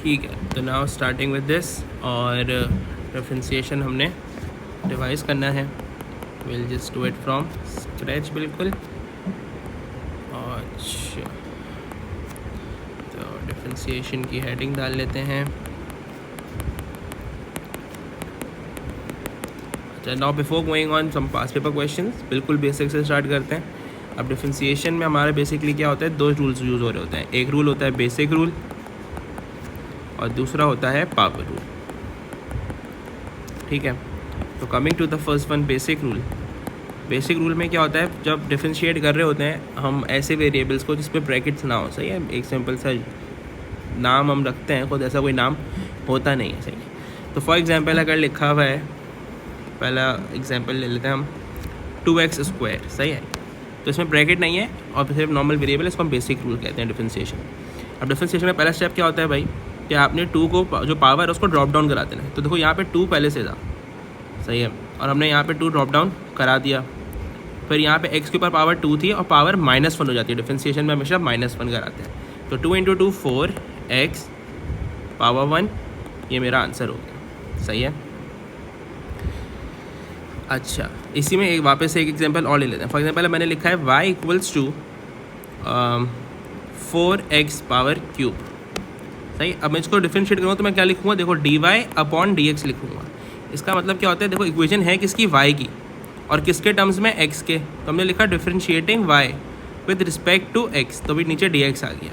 ठीक है, तो नाउ स्टार्टिंग विद दिस, और डिफरेंशिएशन हमने डिवाइस करना है। Will just do it from scratch बिल्कुल। अच्छा, तो डिफरेंशिएशन की हेडिंग डाल लेते हैं। अच्छा, now before going on some past paper questions, बिल्कुल बेसिक से स्टार्ट करते हैं। अब डिफरेंशिएशन में हमारा बेसिकली क्या होता है, दो रूल्स यूज़ हो रहे होते हैं। एक रूल होता है बेसिक रूल और दूसरा होता है पावर रूल। ठीक है, तो coming to the first one, basic rule. Basic rule में क्या होता है, जब डिफरेंशिएट कर रहे होते हैं हम ऐसे वेरिएबल्स को जिस पे ब्रैकेट्स ना हो, सही है, एक सिंपल सा नाम हम रखते हैं, खुद ऐसा कोई नाम होता नहीं है, सही है। तो फॉर एग्जांपल अगर लिखा हुआ है, पहला एग्जांपल ले लेते हैं हम, 2x², सही है, तो इसमें ब्रैकेट नहीं है और सिर्फ नॉर्मल वेरिएबल, इसको हम बेसिक रूल कहते हैं डिफरेंशिएशन। अब डिफरेंशिएशन में पहला स्टेप क्या होता है भाई, कि आपने 2 को जो पावर है उसको ड्रॉप डाउन करा देना है। तो देखो यहाँ पे 2 पहले से था, सही है, और हमने यहाँ पे 2 ड्रॉप डाउन करा दिया। फिर यहाँ पे x के ऊपर पावर 2 थी और पावर -1 हो जाती है, डिफरेंशिएशन में हमेशा -1 कराते हैं। तो 2 × 2 4x पावर 1, ये मेरा आंसर हो गया, सही है। अच्छा, इसी में एक वापस से एक एग्जांपल और ले लेते हैं। फॉर एग्जांपल मैंने लिखा है y = 4x पावर क्यूब, सही। अब मैं इसको डिफरेंशिएट करूँगा तो मैं क्या लिखूँगा, देखो dy/dx लिखूँगा। इसका मतलब क्या होता है, देखो इक्वेशन है किसकी, y की, और किसके टर्म्स में, x के। तो हमने लिखा differentiating y with respect to x, तो भी नीचे dx आ गया।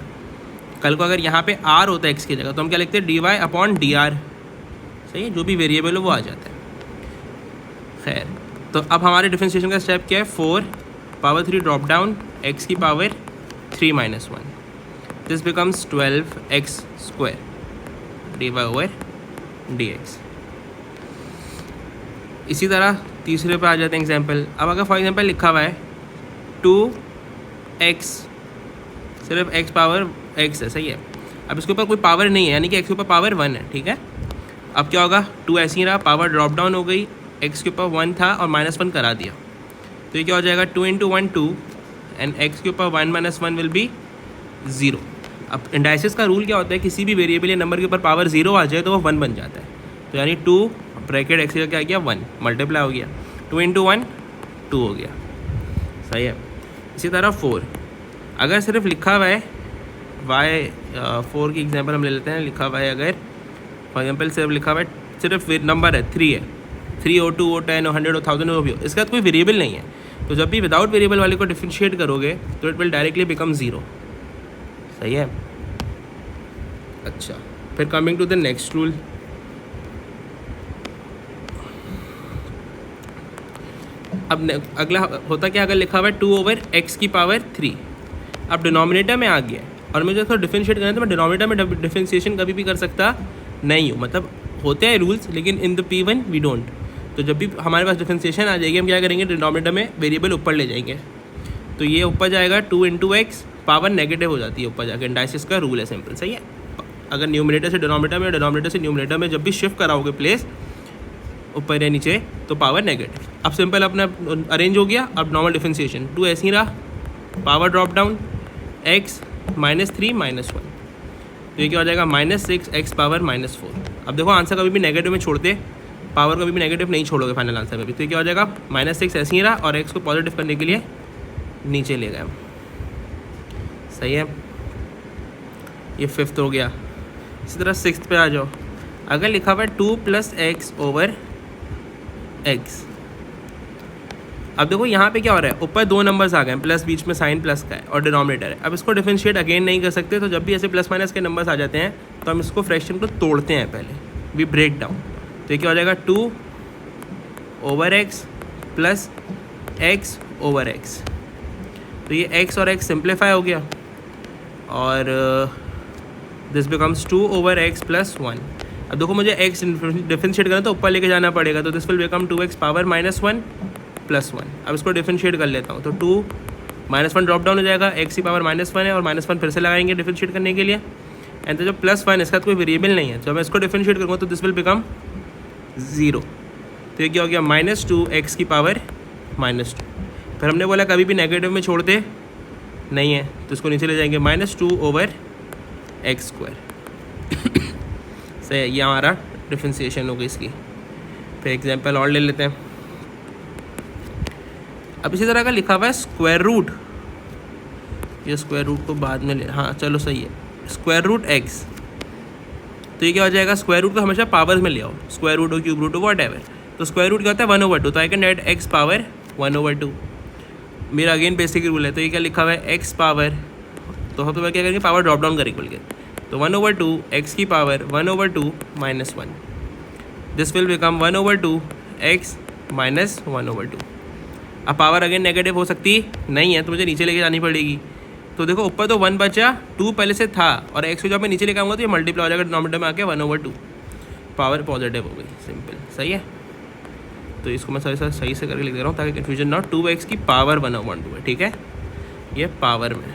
कल को अगर यहाँ पे r होता है x की जगह, तो हम क्या लिखते हैं, dy/dr, सही है, जो भी वेरिएबल हो वो आ जाता है। खैर, तो अब हमारे डिफरेंशिएशन का स्टेप क्या है, 4 पावर 3 ड्रॉप डाउन, x की power 3 - 1, this becomes 12x² dy/dx। इसी तरह तीसरे पे आ जाते हैं एग्जांपल। अब अगर फॉर एग्जांपल लिखा हुआ है 2x, सिर्फ x पावर x है, सही है। अब इसके ऊपर कोई पावर नहीं है, यानी कि x के ऊपर पावर 1 है, ठीक है। अब क्या होगा, 2 ऐसे ही रहा, पावर ड्रॉप डाउन हो गई, x के ऊपर 1 था और -1 करा दिया, तो ये क्या हो जाएगा, 2 × 1 2, एंड x के ऊपर 1 - 1 विल बी 0। अब इंडाइसिस का रूल क्या होता है, किसी भी वेरिएबल या नंबर के ऊपर पावर 0 आ जाए तो वो 1 बन जाता है। तो यानी 2 ब्रैकेट x का क्या गया, 1 मल्टीप्लाई हो गया, 2 × 1 2 हो गया, सही है। इसी तरह 4, अगर सिर्फ लिखा हुआ है y, 4 की एग्जांपल हम ले लेते हैं। लिखा हुआ है, अगर फॉर एग्जांपल सिर्फ लिखा हुआ है, सिर्फ नंबर है 3 है, 3 हो, 2 हो, 10 हो, 100 हो, 1000 हो, भी हो, इसका कोई वेरिएबल नहीं है। तो जब भी विदाउट वेरिएबल वाले को डिफरेंशिएट करोगे तो इट विल डायरेक्टली बिकम 0, सही है। अच्छा, फिर coming to the next rule. अब अगला होता क्या, अगर लिखा हुआ है 2/x की पावर 3, अब डिनोमिनेटर में आ गया और मुझे इसको डिफरेंशिएट करना है, तो मैं डिनोमिनेटर में डिफरेंशिएशन कभी भी कर सकता नहीं हूँ, मतलब होते हैं रूल्स, लेकिन in the P1 we don't. तो जब भी हमारे पास डिफरेंशिएशन आ जाएगी, हम क्या करेंगे, डिनोमिनेटर में वेरिएबल ऊपर ले जाएंगे। तो ये ऊपर जाएगा 2 × x, पावर नेगेटिव हो जाती है ऊपर जाकर, इंडाइसिस का रूल है, सिंपल, सही है। अगर न्यूमिनेटर से डिनोमिनेटर में, डिनोमिनेटर से न्यूमिनेटर में जब भी शिफ्ट कराओगे प्लेस ऊपर या नीचे, तो पावर नेगेटिव। अब सिंपल अपना अरेंज हो गया। अब नॉर्मल डिफरेंशिएशन, 2 ऐसे ही रहा, पावर ड्रॉप डाउन, x -3 - 1, तो ये क्या हो जाएगा, -6x पावर -4। अब देखो आंसर कभी भी नेगेटिव में छोड़ते, पावर कभी भी नेगेटिव नहीं छोड़ोगे फाइनल आंसर में भी, तो ये क्या हो जाएगा, -6 ऐसे ही रहा और x को पॉजिटिव करने के लिए नीचे ले गए, सही है। ये 5th हो गया। इसी तरह 6th पे आ जाओ। अगर लिखा हुआ है 2 + x/x, अब देखो यहाँ पे क्या हो रहा है, ऊपर 2 नंबर्स आ गए, प्लस बीच में साइन प्लस का है और डिनोमिनेटर है। अब इसको डिफरेंशिएट अगेन नहीं कर सकते, तो जब भी ऐसे प्लस माइनस के नंबर्स आ जाते हैं तो हम इसको फ्रैक्शन को तोड़ते हैं पहले, वी ब्रेक डाउन। तो ये क्या हो जाएगा, 2/x + x/x, तो ये x और x सिंप्लीफाई हो गया और दिस बिकम्स 2/x + 1। अब देखो मुझे x डिफरेंशिएट करना तो ऊपर लेके जाना पड़ेगा, तो this will become 2x power -1 + 1। अब इसको डिफरेंशिएट कर लेता हूँ, तो 2 -1 ड्रॉप डाउन हो जाएगा, x की पावर -1 है और -1 फिर से लगाएंगे डिफरेंशिएट करने के लिए, एंड तो जब +1 इसका तो कोई वेरिएबल नहीं है, जब मैं इसको डिफरेंशिएट करूँगा तो दिस विल बिकम 0। तो ये क्या हो गया, -2x की पावर -2। फिर हमने बोला कभी भी नेगेटिव में छोड़ते नहीं है, तो इसको नीचे ले जाएंगे, -2/x²। सही है, ये हमारा डिफरेंशिएशन हो गई इसकी। फिर एग्जांपल और ले लेते हैं। अब इसी तरह का लिखा हुआ है स्क्वायर रूट, ये स्क्वायर रूट को बाद में ले, हाँ चलो सही है, स्क्वायर रूट एक्स। तो ये क्या हो जाएगा, स्क्वायर रूट को हमेशा पावर में ले आओ, स्क्वायर रूट हो क्यूब रूट हो वॉट एवर। तो स्क्वायर रूट क्या होता है 1/2, तो I can add x power 1/2। मेरा अगेन बेसिक रूल है। तो ये क्या लिखा हुआ है एक्स पावर, तो हम तो क्या करेंगे पावर ड्रॉप डाउन करेंगे बोल के, तो 1/2 एक्स की power 1/2 - 1, this will become 1/2 x minus 1/2। अब पावर अगेन नेगेटिव हो सकती नहीं है, तो मुझे नीचे लेके जानी पड़ेगी। तो देखो ऊपर तो 1 बचा, 2 पहले से था, और एक्स को जब मैं नीचे लेके आऊँगा तो ये मल्टीप्लाई हो जाएगा डिनोमिनेटर में आके 1/2, पावर पॉजिटिव हो गई, सिंपल। सही है, तो इसको मैं सही से करके लिख दे रहा हूँ ताकि कन्फ्यूजन ना हो। 2x की पावर 1/2 है, ठीक है, ये पावर में।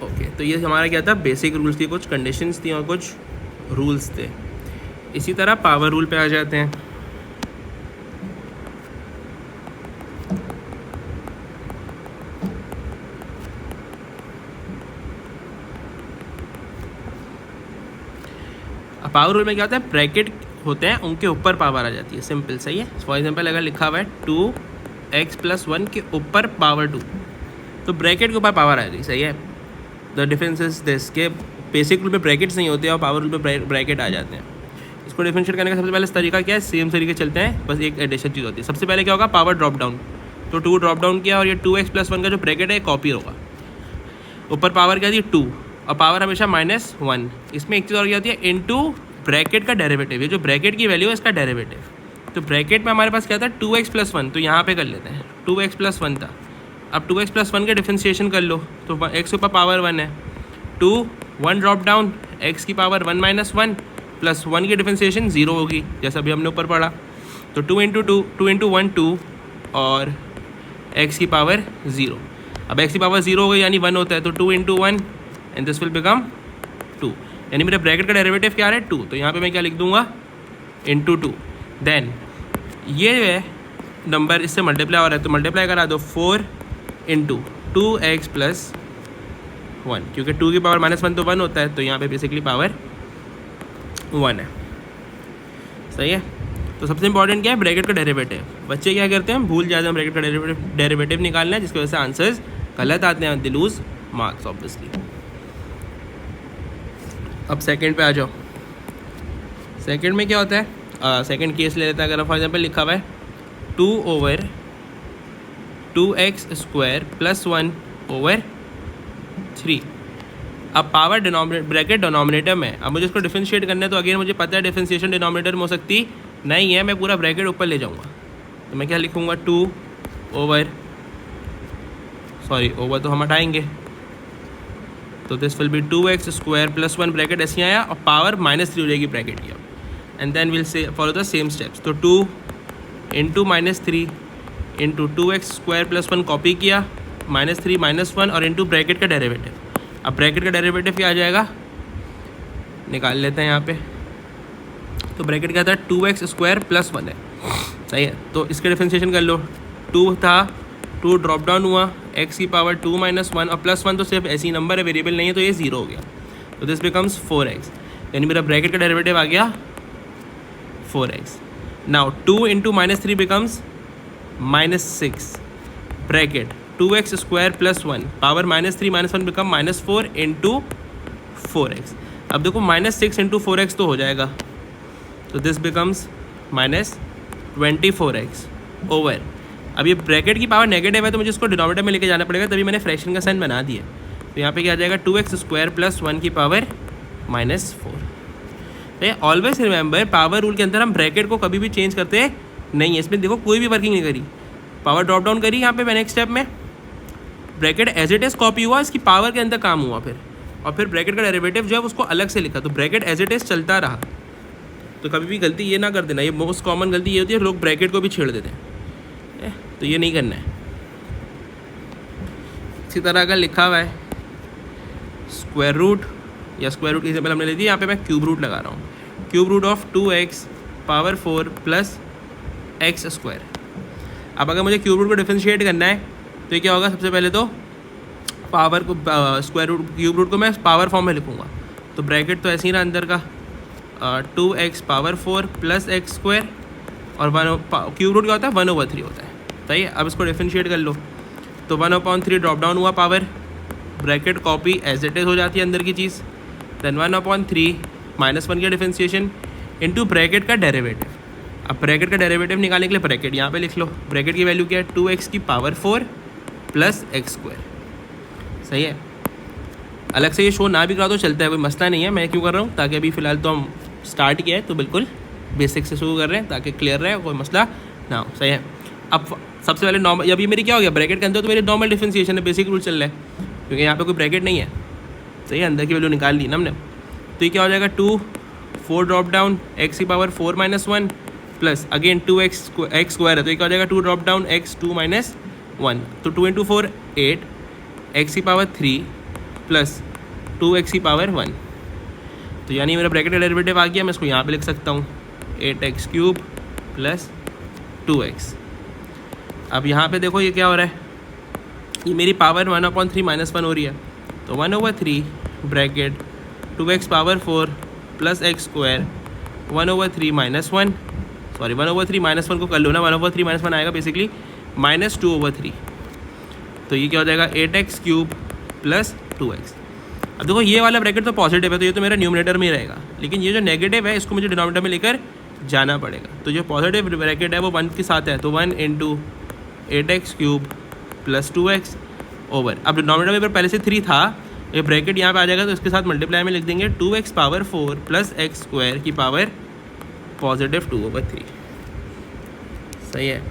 ओके, तो ये हमारा क्या था, बेसिक रूल्स की कुछ कंडीशंस थी और कुछ रूल्स थे। इसी तरह पावर रूल पे आ जाते हैं। पावर रूल में क्या होता है, ब्रैकेट होते हैं उनके ऊपर पावर आ जाती है, सिंपल। सही है, फॉर एग्जांपल अगर लिखा हुआ है 2x + 1 के ऊपर पावर 2, तो ब्रैकेट के ऊपर पावर आ गई। सही है, द डिफरेंस इज दिस के बेसिक रूल पे ब्रैकेट्स नहीं होते और पावर रूल पे ब्रैकेट आ जाते हैं। इसको डिफरेंशिएट करने का सबसे पहले तरीका क्या है, सेम तरीके चलते हैं, बस एक एडिशन चीज़ होती है। सबसे पहले क्या होगा, पावर ड्रॉप डाउन, तो 2 ड्रॉप डाउन किया और ये 2x + 1 का जो ब्रैकेट है कॉपी होगा। ऊपर पावर क्या थी 2 और पावर हमेशा -1। इसमें एक चीज़ और क्या होती है, इनटू ब्रैकेट का डेरिवेटिव, ये जो ब्रैकेट की वैल्यू है इसका डेरिवेटिव। तो ब्रैकेट में हमारे पास क्या था 2x + 1, तो यहाँ पे कर लेते हैं 2x + 1 था। अब 2x + 1 का डिफरेंशिएशन कर लो, तो x के ऊपर पावर 1 है, 2 1 ड्रॉप डाउन, x की पावर 1 - 1 प्लस 1 की डिफरेंशिएशन 0 होगी, जैसा अभी हमने ऊपर पढ़ा। तो 2 × 1 2 और x की पावर 0। अब x की पावर 0 हो गई यानी 1 होता है, तो 2 × 1 एंड दिस विल बिकम 2, यानी मेरे ब्रैकेट का डेरिवेटिव क्या है 2। तो यहाँ पे मैं क्या लिख दूंगा, × 2। देन ये नंबर इससे मल्टीप्लाई हो रहा है, तो मल्टीप्लाई करा दो 4 × 2x + 1, क्योंकि 2 की पावर -1 तो 1 होता है, तो यहाँ पे बेसिकली पावर 1 है। सही है, तो सबसे इंपॉर्टेंट क्या है, ब्रैकेट का डेरिवेटिव। बच्चे क्या करते हैं, भूल जाते हैं ब्रैकेट का डेरिवेटिव निकालना है, जिसकी वजह से आंसर्स गलत आते हैं, दे लूज मार्क्स ऑब्वियसली। अब सेकंड पे आ जाओ। सेकंड में क्या होता है, सेकंड केस ले लेते हैं। अगर फॉर एग्जांपल लिखा हुआ है 2/2x² + 1/3। अब पावर ब्रैकेट डिनोमिनेटर में, अब मुझे इसको डिफरेंशिएट करना है, तो अगेन मुझे पता है डिफरेंशिएशन डिनोमिनेटर में हो सकती नहीं है, मैं पूरा ब्रैकेट ऊपर ले जाऊंगा। तो मैं क्या लिखूंगा, ओवर तो हम हटाएंगे, तो this will B 2x² + 1 bracket ऐसे आया और पावर -3 हो जाएगी ब्रैकेट की। And then will say follow the same steps. तो 2 × -3 × 2x² + 1 कॉपी किया, -3 -1 और इंटू ब्रैकेट का डेरिवेटिव। अब ब्रैकेट का डेरिवेटिव क्या आ जाएगा, निकाल लेते हैं यहाँ पे। तो ब्रैकेट क्या था 2x² + 1 है। सही है, तो इसके डिफरेंशिएशन कर लो, 2 था, 2 ड्रॉप डाउन हुआ, x की पावर 2 - 1 और +1 तो सिर्फ ऐसी नंबर है, वेरिएबल नहीं है, तो ये 0 हो गया। तो दिस बिकम्स 4x, यानी मेरा ब्रैकेट का डेरिवेटिव आ गया 4x। Now 2 × -3 becomes -6 bracket 2x² + 1 power -3 - 1 become -4 × 4x। अब देखो -6 × 4x तो हो जाएगा, तो दिस बिकम्स -24x ओवर। अब ये ब्रैकेट की पावर नेगेटिव है, तो मुझे इसको डिनोमिनेटर में लेके जाना पड़ेगा, तभी मैंने फ्रैक्शन का साइन बना दिया। तो यहाँ पे क्या आ जाएगा 2x² + 1 की power -4। Always remember, power rule के अंदर हम ब्रैकेट को कभी भी चेंज करते नहीं है। इसमें देखो कोई भी वर्किंग नहीं करी, पावर ड्रॉप डाउन करी यहाँ पे मैंने एक स्टेप में, bracket as it is copy हुआ, इसकी पावर के अंदर काम हुआ फिर, और फिर ब्रैकेट का डेरिवेटिव जो है उसको अलग से लिखा, तो ब्रैकेट एज इट इज़ चलता रहा। तो कभी भी गलती ये ना कर देना, ये मोस्ट कॉमन गलती ये होती है, लोग ब्रैकेट को भी छेड़ देते हैं, तो ये नहीं करना है। इसी तरह अगर लिखा हुआ है स्क्वायर रूट या स्क्वायर रूट की एग्जाम्पल हमने ले दी, यहाँ पे मैं क्यूब रूट लगा रहा हूँ, cube root of 2x power 4 + x²। अब अगर मुझे क्यूब रूट को डिफरेंशिएट करना है, तो ये क्या होगा, सबसे पहले तो पावर को स्क्वायर रूट क्यूब रूट को मैं पावर फॉर्म में लिखूँगा, तो ब्रैकेट तो ऐसे ही रहा अंदर का 2x power 4 plus x square और क्यूब रूट क्या होता है 1/3 होता है। सही है, अब इसको डिफरेंशिएट कर लो तो 1/3 ड्रॉप डाउन हुआ power, bracket copy as it is हो जाती है अंदर की चीज़, देन 1/3 -1 का डिफरेंशिएशन इनटू ब्रैकेट का डेरिवेटिव। अब ब्रैकेट का डेरिवेटिव निकालने के लिए ब्रैकेट यहाँ पे लिख लो, ब्रैकेट की वैल्यू क्या है 2x की पावर 4 प्लस एक्स स्क्वायर। सही है, अलग से ये शो ना भी करा तो चलता है, कोई मसला नहीं है। मैं क्यों कर रहा हूँ, ताकि अभी फ़िलहाल तो हम स्टार्ट किया है तो बिल्कुल बेसिक से शुरू कर रहे हैं ताकि क्लियर रहे, कोई मसला ना हो। सही है, अब सबसे पहले नॉर्मल, अभी मेरी क्या हो गया ब्रैकेट के अंदर तो मेरी नॉर्मल डिफरेंशिएशन है, बेसिक रूल चल रहा है क्योंकि यहाँ पे कोई ब्रैकेट नहीं है। सही है, अंदर की वैल्यू निकाल ली ना हमने, तो ये क्या हो जाएगा 2 4 ड्रॉप डाउन एक्स की power 4 - 1 plus again 2x x square है तो ये क्या हो जाएगा 2 ड्रॉप डाउन x 2 - 1 तो 2 × 4 8 एक्स की पावर 3 प्लस 2x की पावर 1। तो यानी मेरा ब्रैकेट का डेरिवेटिव आ गया, मैं इसको यहाँ पे लिख सकता हूँ 8x³ प्लस 2x। अब यहाँ पे देखो ये क्या हो रहा है, ये मेरी पावर 1/3 -1 हो रही है तो 1/3 bracket 2x power 4 plus x square 1/3 -1 sorry 1/3 -1 को कर लो ना, 1/3 -1 आएगा बेसिकली -2/3। तो ये क्या हो जाएगा 8x³ प्लस 2x। अब देखो ये वाला ब्रैकेट तो पॉजिटिव है तो ये तो मेरा न्यूमरेटर में ही रहेगा, लेकिन ये जो नेगेटिव है इसको मुझे डिनोमिनेटर में लेकर जाना पड़ेगा। तो जो पॉजिटिव ब्रैकेट है वो 1 के साथ है तो 1 × 8x³ प्लस 2x ओवर, अब डिनोमिनेटर में पहले से 3 था, ये ब्रैकेट यहाँ पे आ जाएगा तो इसके साथ मल्टीप्लाई में लिख देंगे 2x power 4 plus x square की पावर पॉजिटिव 2/3। सही है,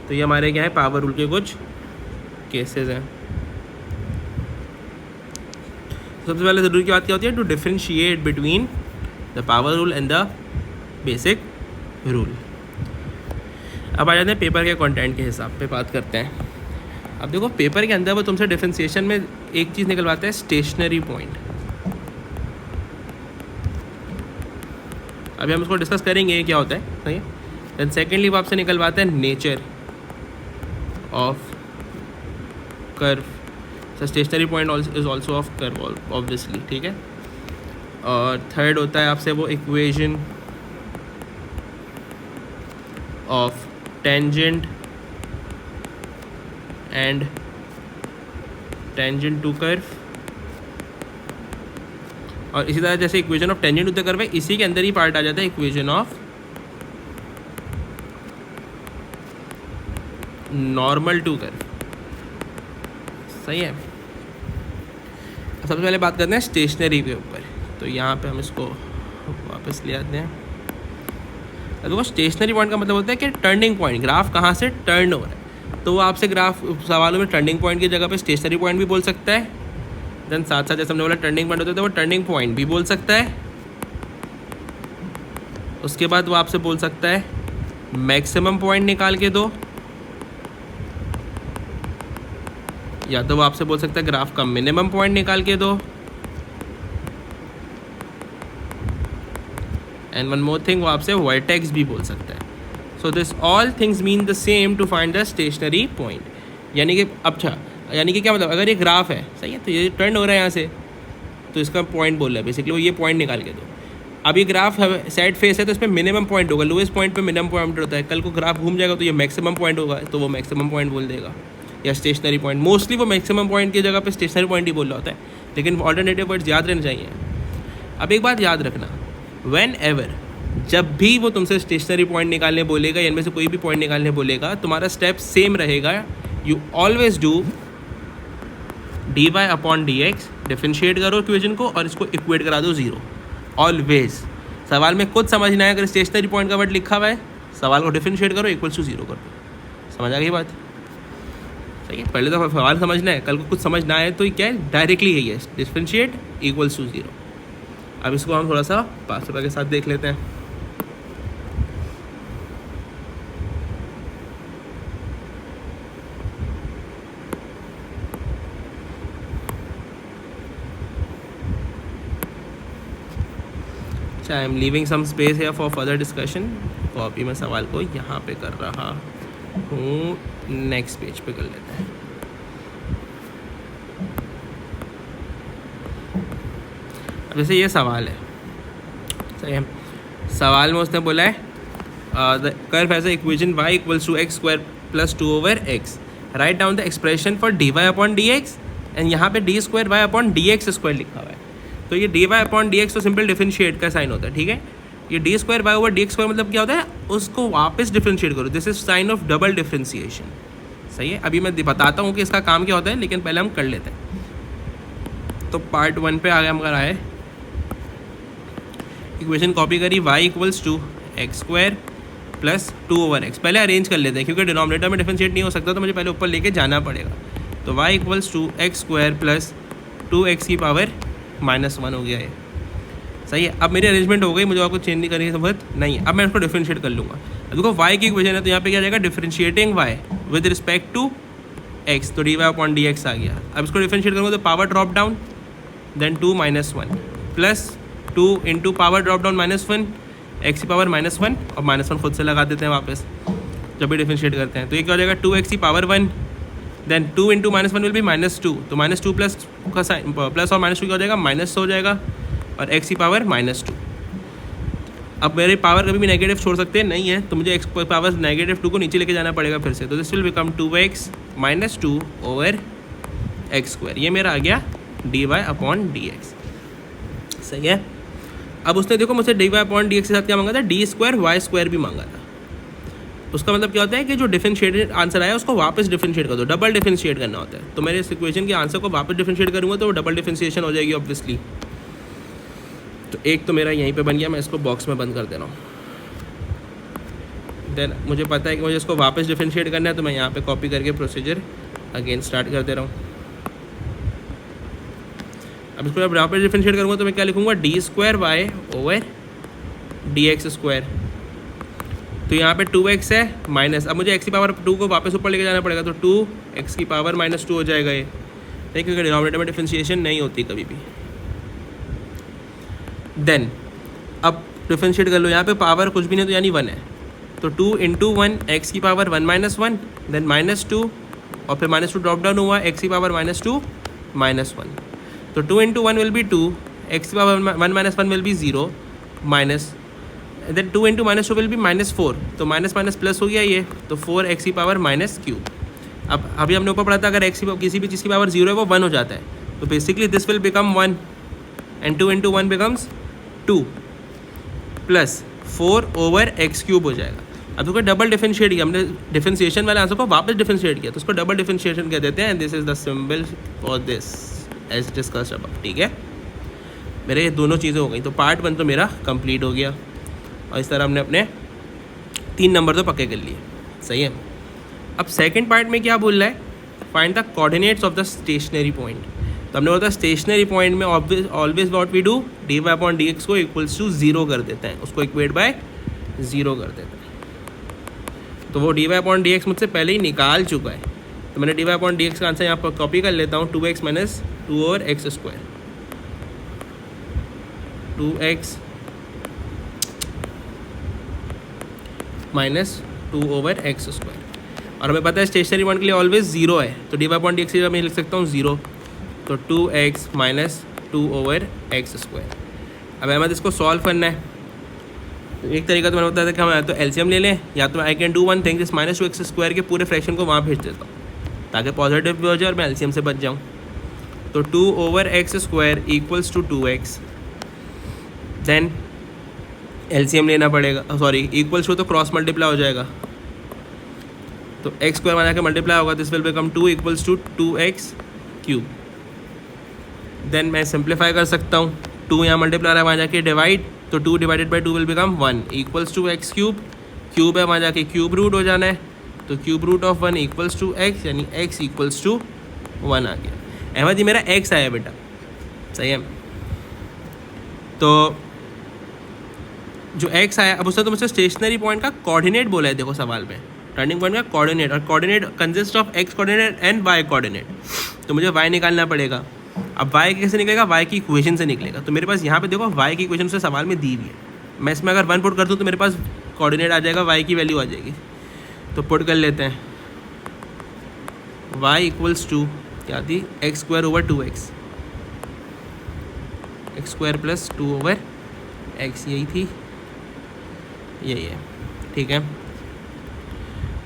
तो ये हमारे क्या है पावर रूल के कुछ केसेस हैं। सबसे पहले ज़रूरी की बात क्या होती है, to differentiate between the power rule and the basic rule. अब आ जाते हैं पेपर के कंटेंट के हिसाब पे बात करते हैं। अब देखो पेपर के अंदर वो तुमसे डिफरेंशिएशन में एक चीज़ निकलवाता है स्टेशनरी पॉइंट। अभी हम उसको डिस्कस करेंगे ये क्या होता है। सही है, देन सेकेंडली वो आपसे निकलवाता है nature of curve, so stationary point is also of curve obviously, ठीक है। और थर्ड होता है आपसे वो equation of tangent and tangent to curve, और इसी तरह जैसे equation of tangent to the curve है इसी के अंदर ही पार्ट आ जाता है equation of normal to curve. सही है, सबसे पहले बात करते हैं स्टेशनरी के ऊपर, तो यहाँ पे हम इसको वापस ले आते हैं। देखो स्टेशनरी पॉइंट का मतलब होता है कि टर्निंग पॉइंट, ग्राफ कहाँ से टर्न हो रहा है, तो वो आपसे ग्राफ सवालों में टर्निंग पॉइंट की जगह पे स्टेशनरी पॉइंट भी बोल सकता है, देन साथ साथ जैसे हमने बोला टर्निंग पॉइंट होता है तो वो टर्निंग पॉइंट भी बोल सकता है। उसके बाद वो आपसे बोल सकता है मैक्सिमम पॉइंट निकाल के दो, या तो वो आपसे बोल सकता है ग्राफ का मिनिमम पॉइंट निकाल के दो, एंड वन मोर थिंग वो आपसे वर्टेक्स भी बोल सकता है। So this all things mean the same to find the stationary point. यानी कि अच्छा, यानी कि क्या मतलब, अगर ये ग्राफ है सही है तो ये टर्न हो रहा है यहाँ से तो इसका पॉइंट बोल रहा है बेसिकली, वो ये पॉइंट निकाल के दो। अब ये ग्राफ है सेट फेस है तो इसमें मिनिमम पॉइंट होगा, लोएस्ट पॉइंट पे मिनिमम पॉइंट होता है। कल को ग्राफ घूम जाएगा तो ये मैक्सिमम पॉइंट होगा तो वो मैक्सिमम पॉइंट बोल देगा, या स्टेशनरी पॉइंट। मोस्टली वो मैक्सिमम पॉइंट की जगह पे स्टेशनरी पॉइंट ही बोल रहा होता है, लेकिन ऑल्टरनेटिव वर्ड्स याद रहने चाहिए। अब एक बात याद रखना, व्हेन एवर जब भी वो तुमसे स्टेशनरी पॉइंट निकालने बोलेगा या इनमें से कोई भी पॉइंट निकालने बोलेगा, तुम्हारा स्टेप सेम रहेगा। You always do dy/dx, differentiate करो इक्वेशन को और इसको इक्वेट करा दो 0 ऑलवेज। सवाल में कुछ समझना है, अगर स्टेशनरी पॉइंट का वर्ड लिखा हुआ है सवाल को डिफरेंशिएट करो इक्वल्स टू 0 कर दो। समझ आ गई बात? सही है, पहले तो सवाल समझना है, कल को कुछ समझ ना आए तो क्या है डायरेक्टली यही है, डिफरेंशिएट इक्वल्स टू 0। अब इसको हम थोड़ा सा पास पेपर के साथ देख लेते हैं। I am leaving some space here for further discussion. तो अभी मैं सवाल को यहाँ पे कर रहा हूँ, नेक्स्ट पेज पे कर लेते हैं। जैसे ये सवाल है, सही है, सवाल में उसने बोला है curve has a equation y equals to x square plus 2 over x, right down the expression for dy upon dx, and यहाँ पे d square y upon dx square लिखा हुआ है। तो ये dy अपॉन dx तो सिंपल डिफरेंशिएट का sign होता है, ठीक है। ये d square y over dx square मतलब क्या होता है, उसको वापस डिफरेंशिएट करो, this is sign of double differentiation, सही है। अभी मैं बताता हूँ कि इसका काम क्या होता है, लेकिन पहले हम कर लेते हैं। तो पार्ट 1 पे आ गया हमारा है, इक्वेशन कॉपी करी, y equals to x square plus 2 over x. पहले अरेंज कर लेते हैं क्योंकि डिनोमिनेटर में डिफरेंशिएट नहीं हो सकता, तो मुझे पहले ऊपर लेके जाना पड़ेगा। तो y equals to x square plus 2x की पावर -1 हो गया है, सही है। अब मेरी अरेंजमेंट हो गई, मुझे आपको चेंज नहीं करने की जरूरत नहीं है। अब मैं इसको डिफरेंशिएट कर लूँगा। अब देखो y की इक्वेशन है, तो यहाँ पे क्या जाएगा, differentiating y with respect to x, तो dy अपॉन dx आ गया। अब इसको डिफरेंशिएट करूँगा तो power drop down, then 2 -1 plus 2 into power drop down -1 x की पावर -1, और -1 खुद से लगा देते हैं वापस जब भी डिफरेंशिएट करते हैं। तो ये क्या हो जाएगा, 2x की power 1, then 2 into -1 will be -2, तो -2 प्लस का साइन प्लस और -2 क्या हो जाएगा, माइनस हो जाएगा, और x की पावर -2। अब मेरे पावर कभी भी नेगेटिव छोड़ सकते हैं नहीं है, तो मुझे x पावर -2 को नीचे लेके जाना पड़ेगा फिर से। तो this will become 2x -2 over x square, ये मेरा आ गया dy अपॉन dx, सही है। अब उसने देखो मुझसे dy अपॉन dx के साथ क्या मांगा था, डी स्क्वायर वाई स्क्वायर भी मांगा था। उसका मतलब क्या होता है कि जो डिफरेंशिएटेड आंसर आया उसको वापस डिफरेंशिएट कर दो, डबल डिफरेंशिएट करना होता है। तो मेरे इस इक्वेशन के आंसर को वापस डिफरेंशिएट करूँगा तो वो डबल डिफरेंशिएशन हो जाएगी ऑब्वियसली। तो एक तो मेरा यहीं पे बन गया, मैं इसको बॉक्स में बंद कर दे रहा हूँ। देन मुझे पता है कि मुझे इसको वापस डिफरेंशिएट करना है, तो मैं यहाँ पे कॉपी करके प्रोसीजर अगेन स्टार्ट कर दे रहा हूँ। अब इसको जब वापस डिफरेंशिएट करूँगा तो मैं क्या लिखूँगा, d square Y over D x square. तो यहाँ पे 2x है माइनस, अब मुझे x की पावर 2 को वापस ऊपर लेके जाना पड़ेगा, तो 2x की पावर -2 हो जाएगा ये, नहीं क्योंकि डिनोमिनेटर में डिफरेंशिएशन नहीं होती कभी भी। देन अब डिफरेंशिएट कर लो, यहाँ पे पावर कुछ भी नहीं तो यानी 1 है, तो 2 इंटू 1 एक्स की पावर 1 -1, देन -2, और फिर -2 ड्रॉप डाउन हुआ, एक्स की पावर -2 -1, तो 2 इंटू 1 विल बी 2, एक्स की power 1 -1 will be 0 minus, then 2 into -2 will be -4, तो माइनस माइनस प्लस हो गया ये, तो 4 एक्स की पावर -3। अब अभी हमने ऊपर पढ़ा था अगर एक्स किसी भी चीज़ की पावर 0 है वो 1 हो जाता है, तो basically this will become 1 and 2 into 1 becomes 2 plus 4 over x³ हो जाएगा। अब तो डबल डिफरेंशिएट किया हमने, डिफरेंशिएशन वाले आंसर को वापस डिफरेंशिएट किया, तो उसको डबल डिफरेंशिएशन कह देते हैं, and this is the symbol for this as discussed above, ठीक है। मेरे ये दोनों चीज़ें हो गई, तो पार्ट 1 तो मेरा कंप्लीट हो गया, और इस तरह हमने अपने 3 नंबर तो पक्के कर लिए, सही है। अब सेकंड पार्ट में क्या बोल रहा है, find the coordinates of the stationary point. तो हमने बोला था स्टेशनरी पॉइंट में always what we do, dy upon dx को इक्वल्स टू 0 कर देते हैं, उसको इक्वेट बाय 0 कर देते हैं। तो वो dy अपॉन dx मुझसे पहले ही निकाल चुका है, तो मैंने dy अपॉन dx का आंसर यहाँ पर कॉपी कर लेता हूँ, 2x - 2 over x square, 2x -2 over x square, और हमें पता है स्टेशनरी पॉइंट के लिए ऑलवेज 0 है, तो dy अपॉन dx मैं लिख सकता हूँ 0, तो 2x - 2 ओवर एक्स स्क्वायर। अब हमें इसको सॉल्व करना है, तो एक तरीका तो मैंने बताया था कि हम या तो एलसीएम ले लें, या तो I can do one thing, इस -2x स्क्वायर के पूरे फ्रैक्शन को वहाँ भेज देता हूँ ताकि पॉजिटिव भी हो जाए और मैं एलसीएम से बच जाऊँ। तो 2 over x square equals to 2x, then LCM लेना पड़ेगा, सॉरी इक्वल्स टू तो क्रॉस मल्टीप्लाई हो जाएगा, तो एक्स स्क्वायर वहाँ जाकर मल्टीप्लाई होगा, this will become 2 equals to 2x³। Then मैं सिंप्लीफाई कर सकता हूँ, 2 यहाँ मल्टीप्लाई है वहाँ जाके डिवाइड, तो 2 divided by 2 will become 1 equals to x³, cube है वहाँ जाके क्यूब रूट हो जाना है, तो cube root of 1 equals to x, यानी x इक्वल्स टू 1 आ गया। अहमद जी मेरा x आया बेटा, सही है। तो जो x आया, अब उसने तो मुझसे स्टेशनरी पॉइंट का कोऑर्डिनेट बोला है, देखो सवाल में टर्निंग पॉइंट का कोऑर्डिनेट, और coordinate consist of x coordinate and y coordinate, तो मुझे y निकालना पड़ेगा। अब y कैसे निकलेगा, y की इक्वेशन से निकलेगा, तो मेरे पास यहाँ पे देखो y की इक्वेशन से सवाल में दी हुई है, मैं इसमें अगर 1 पुट कर दूँ तो मेरे पास कोऑर्डिनेट आ जाएगा, y की वैल्यू आ जाएगी, तो पुट कर लेते हैं, y इक्वल्स टू क्या थी, x² over 2x, x square plus 2 over x, यही थी, यही है, ठीक है।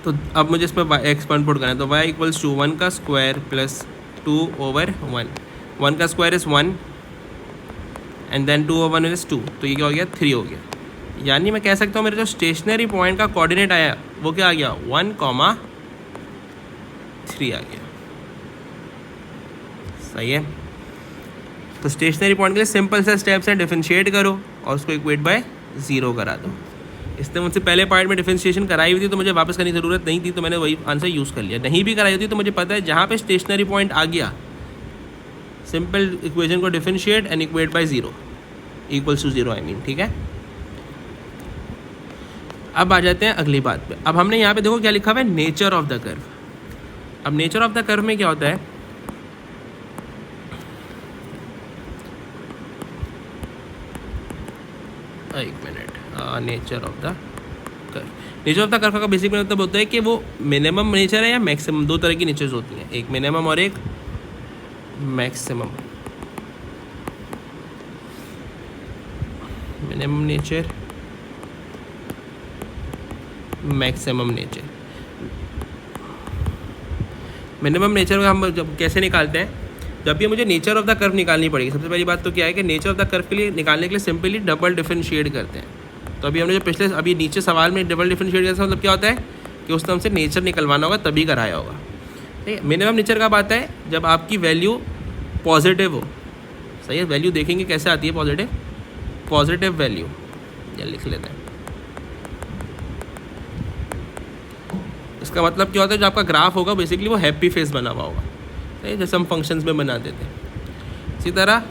तो अब मुझे इसमें एक्स पॉइंट पुट करना है, तो वाई इक्वल्स टू 1 का स्क्वायर प्लस 2 ओवर 1, 1 का square is 1 and then 2 over 1 is 2, तो ये क्या हो गया 3 हो गया। यानी मैं कह सकता हूँ मेरे जो स्टेशनरी पॉइंट का कोऑर्डिनेट आया वो क्या आ गया 1,3 आ गया, सही है। तो स्टेशनरी पॉइंट के लिए सिंपल से स्टेप्स हैं, डिफरेंशिएट करो और उसको इक्वेट बाय 0 करा दो। इसने मुझसे पहले पार्ट में डिफरेंशिएशन कराई हुई थी तो मुझे वापस करने की ज़रूरत नहीं थी, तो मैंने वही आंसर यूज़ कर लिया। नहीं भी कराई होती तो मुझे पता है जहाँ पे स्टेशनरी पॉइंट आ गया सिंपल इक्वेशन को differentiate and equate by 0 equals to 0 I mean, ठीक है। अब आ जाते हैं अगली बात पे। अब हमने यहाँ पे देखो क्या लिखा हुआ है, नेचर ऑफ द कर्व। अब नेचर ऑफ द कर्व में क्या होता है, एक minute, nature of the curve, nature of the curve का बेसिक मतलब होता है कि वो मिनिमम नेचर है या मैक्सिमम, दो तरह की नेचर्स होती हैं, एक मिनिमम और एक maximum. Minimum nature, maximum nature. Minimum nature का हम जब कैसे निकालते हैं, जब भी मुझे नेचर ऑफ द कर्व निकालनी पड़ेगी, सबसे पहली बात तो क्या है कि नेचर ऑफ द कर्व के लिए निकालने के लिए सिंपली डबल डिफरेंशिएट करते हैं। तो अभी हमने जो पिछले अभी नीचे सवाल में डबल डिफरेंशिएट करते हैं, मतलब क्या होता है कि उसने हमसे नेचर निकलवाना होगा तभी कराया होगा, ठीक है। मिनिमम नेचर कब आता है, जब आपकी वैल्यू पॉजिटिव हो, सही है। वैल्यू देखेंगे कैसे आती है पॉजिटिव, पॉजिटिव वैल्यू, या लिख लेते हैं। इसका मतलब क्या होता है, जो आपका ग्राफ होगा बेसिकली वो हैप्पी फेस बना हुआ होगा, सही है, जैसे हम फंक्शंस में बना देते हैं। इसी तरह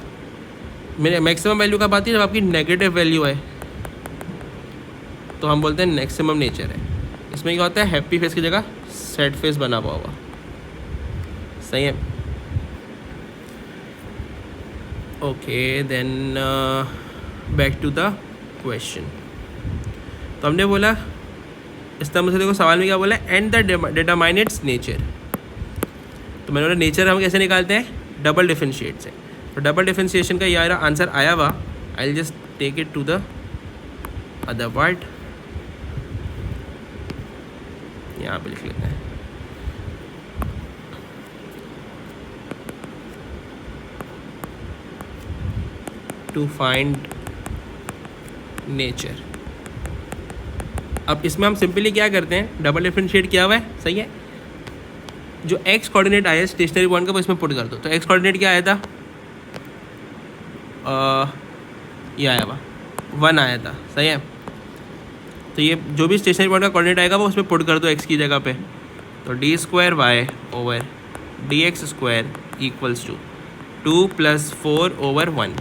मेरे मैक्सिमम वैल्यू कब आती है, जब आपकी नेगेटिव वैल्यू है तो हम बोलते हैं मैक्सिमम नेचर है। इसमें क्या होता है, हैप्पी फेस की जगह सैड फेस बना हुआ होगा, सही है। Okay then back to the question. तो हमने बोला इस तरह मुझसे देखो सवाल में क्या बोला है, and the determine its nature. तो मैंने बोला नेचर हम कैसे निकालते हैं, डबल डिफरेंशिएट से। तो डबल डिफरेंशिएशन का यार आंसर आया हुआ, I will just take it to the other part, यहाँ पे लिख लेते हैं। To find nature. अब इसमें हम सिंपली क्या करते हैं, डबल डिफरेंशिएट किया हुआ है, सही है। जो एक्स कोऑर्डिनेट आया स्टेशनरी पॉइंट का वो इसमें पुट कर दो। तो एक्स कोऑर्डिनेट क्या आया था, ये आया हुआ 1 आया था, सही है। तो ये जो भी स्टेशनरी पॉइंट का कोऑर्डिनेट आएगा वो उसमें पुट कर दो एक्स की जगह पे। तो d square Y over D x square equals to 2 + 4 over 1।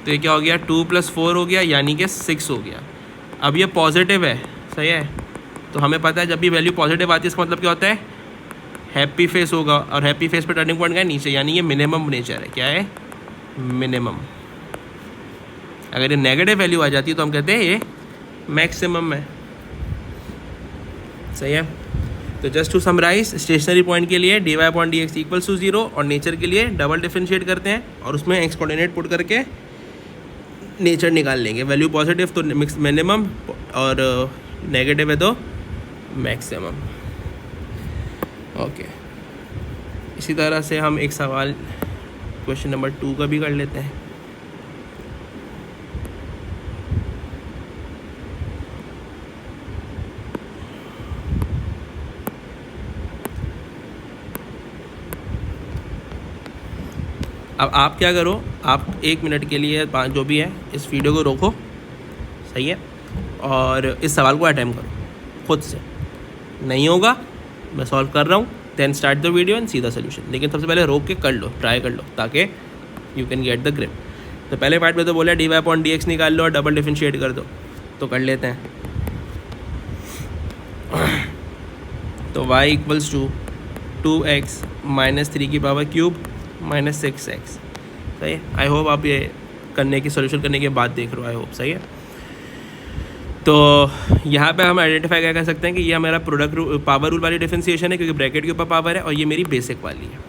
तो ये क्या हो गया, 2 + 4 हो गया, यानी कि 6 हो गया। अब ये पॉजिटिव है, सही है। तो हमें पता है जब भी वैल्यू पॉजिटिव आती है इसका मतलब क्या होता है, हैप्पी फेस होगा, और हैप्पी फेस पे टर्निंग पॉइंट का है नीचे, यानी ये मिनिमम नेचर है। क्या है, मिनिमम। अगर ये नेगेटिव वैल्यू आ जाती है तो हम कहते हैं ये मैक्सिमम है, सही है। तो just to summarize, stationary point के लिए dy/dx इक्वल्स टू 0 और नेचर के लिए डबल डिफरेंशिएट करते हैं और उसमें एक्स कोऑर्डिनेट पुट करके नेचर निकाल लेंगे। वैल्यू पॉजिटिव तो मिनिमम और नेगेटिव है तो मैक्सिमम। ओके, इसी तरह से हम एक सवाल क्वेश्चन नंबर 2 का भी कर लेते हैं। अब आप क्या करो, आप 1 मिनट के लिए जो भी है इस वीडियो को रोको, सही है, और इस सवाल को अटेम्प्ट करो खुद से। नहीं होगा मैं सॉल्व कर रहा हूँ, then start the video and see the solution. लेकिन सबसे पहले रोक के कर लो, ट्राई कर लो, ताकि you can get the grip. तो पहले पार्ट में तो बोला dy/dx निकाल लो और डबल डिफरेंशिएट कर दो, तो कर लेते हैं। तो y equals to 2x - 3³ - 6x, सही है। आई होप आप ये करने की सोल्यूशन करने के बाद देख रहे हो, आई होप, सही है। तो यहाँ पे हम आइडेंटिफाई क्या कर सकते हैं कि ये हमारा प्रोडक्ट पावर रूल वाली डिफरेंशिएशन है, क्योंकि ब्रैकेट के ऊपर पावर है, और ये मेरी बेसिक वाली है,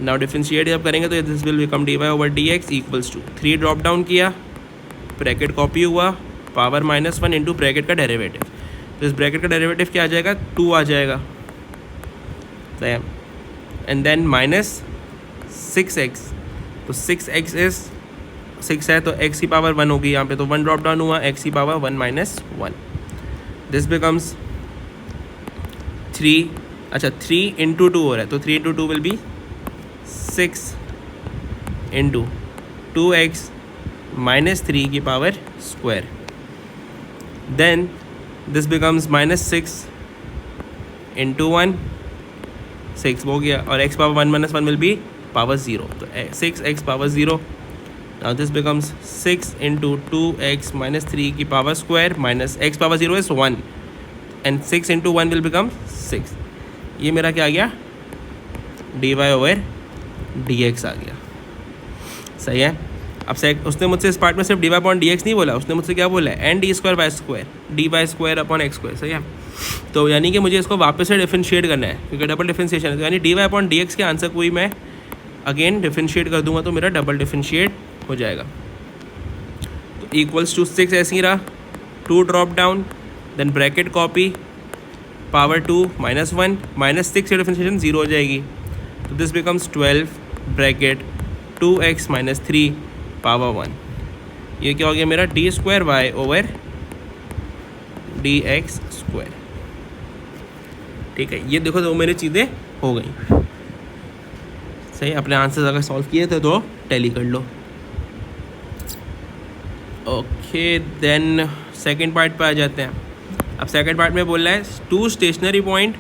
नाउ डिफरेंशिएट जब करेंगे तो this will become dy over dx equals to 3 drop down किया, ब्रैकेट कॉपी हुआ, पावर -1 इंटू ब्रैकेट का डेरिवेटिव, तो इस ब्रैकेट का डेरिवेटिव क्या आ जाएगा, 2 आ जाएगा, एंड देन -6x, तो 6x इज 6 है तो x की पावर 1 होगी यहाँ पे, तो 1 ड्रॉप डाउन हुआ, x की पावर 1 - 1, दिस बिकम्स 3, अच्छा 3 इंटू 2 हो रहा है, तो 3 into 2 will B 6 into 2x -3 की power square, then this becomes -6 into 1, 6 हो गया, और x power 1 - 1 will be power 0, तो 6x power 0, now this becomes 6 into 2x -3 की power square minus x power 0 is 1, and 6 into 1 will become 6, ये मेरा क्या आ गया, dy ओवर dx आ गया, सही है। अब उसने मुझसे इस पार्ट में सिर्फ dy अपॉन dx नहीं बोला, उसने मुझसे क्या बोला है, an d square by square dy square upon x square, सही है। तो यानी कि मुझे इसको वापस से डिफरेंशिएट करना है, क्योंकि डबल डिफरेंशिएशन है, तो यानी dy अपॉन dx के आंसर को ही मैं अगेन डिफरेंशिएट कर दूंगा, तो मेरा डबल डिफरेंशिएट हो जाएगा, तो इक्वल्स टू 6 ऐसे ही रहा, 2 drop down, then bracket copy, power 2 -1 -6 से डिफरेंशिएशन 0 हो जाएगी, तो this becomes 12 bracket 2x -3 power 1, ये क्या हो गया मेरा, d square Y over D x square, ठीक है। ये देखो तो मेरी चीज़ें हो गई, सही। अपने आंसर्स अगर सॉल्व किए थे तो टैली कर लो। ओके, देन सेकंड पार्ट पे आ जाते हैं। अब सेकंड पार्ट में बोल रहा है 2 स्टेशनरी पॉइंट,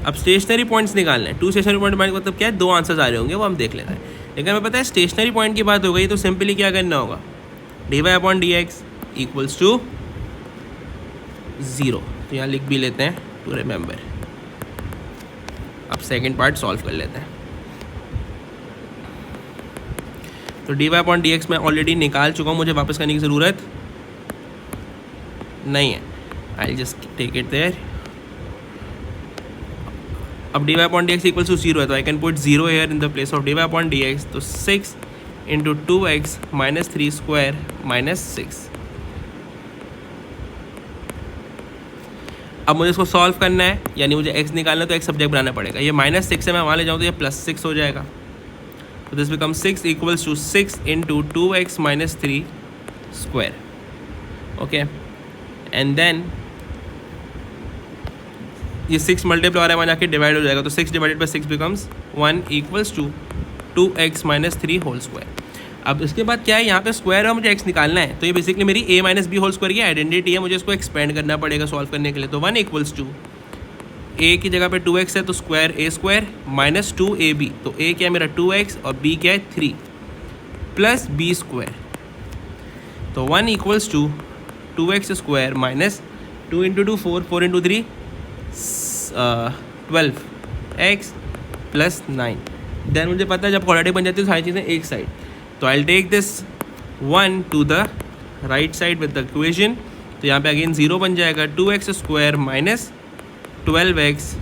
अब स्टेशनरी पॉइंट्स निकालना है। 2 स्टेशनरी पॉइंट मतलब क्या है, 2 आंसर्स आ रहे होंगे, वो हम देख लेते हैं। लेकिन हमें पता है स्टेशनरी पॉइंट की बात हो गई, तो सिंपली क्या करना होगा, dy upon dx equals to 0, तो यहाँ लिख भी लेते हैं टू रिमेंबर। अब सेकंड पार्ट सॉल्व कर लेते हैं। तो dy अपॉन dx मैं ऑलरेडी निकाल चुका हूँ, मुझे वापस करने की ज़रूरत नहीं है, I just take it there. अब dy upon dx equals to 0 है, तो I can put 0 here in the place of dy upon dx, तो 6 इंटू 2x -3 स्क्वायर -6। अब मुझे इसको सॉल्व करना है, यानी मुझे x निकालना है, तो एक सब्जेक्ट बनाना पड़ेगा। ये -6 से मैं वहाँ ले जाऊँ तो ये +6 हो जाएगा, तो this become 6 equals to 6 into 2x -3 square, okay. And then ये 6 मल्टीप्लाई हो रहा है, वहाँ जाके डिवाइड हो जाएगा, तो 6 divided by 6 becomes 1 equals to 2x -3 whole square. अब इसके बाद क्या है, यहाँ पे स्क्वायर है, मुझे x निकालना है, तो ये बेसिकली मेरी a - b होल स्क्वायर की आइडेंटिटी है, मुझे इसको एक्सपेंड करना पड़ेगा सॉल्व करने के लिए। तो 1 इक्वल्स टू a की जगह पे 2x है, तो स्क्वायर a स्क्वायर -2ab, तो a क्या है मेरा 2x और b क्या है 3 प्लस b स्क्वायर, तो 1 equals to 2x square minus 2 into 2 4, 4 into 3 12x plus 9। Then मुझे पता है जब क्वाड्रेटिक बन जाती है सारी चीज़ें एक साइड, तो I take this 1 to the right side with the equation, तो यहाँ पे अगेन 0 बन जाएगा, 2x square minus 12x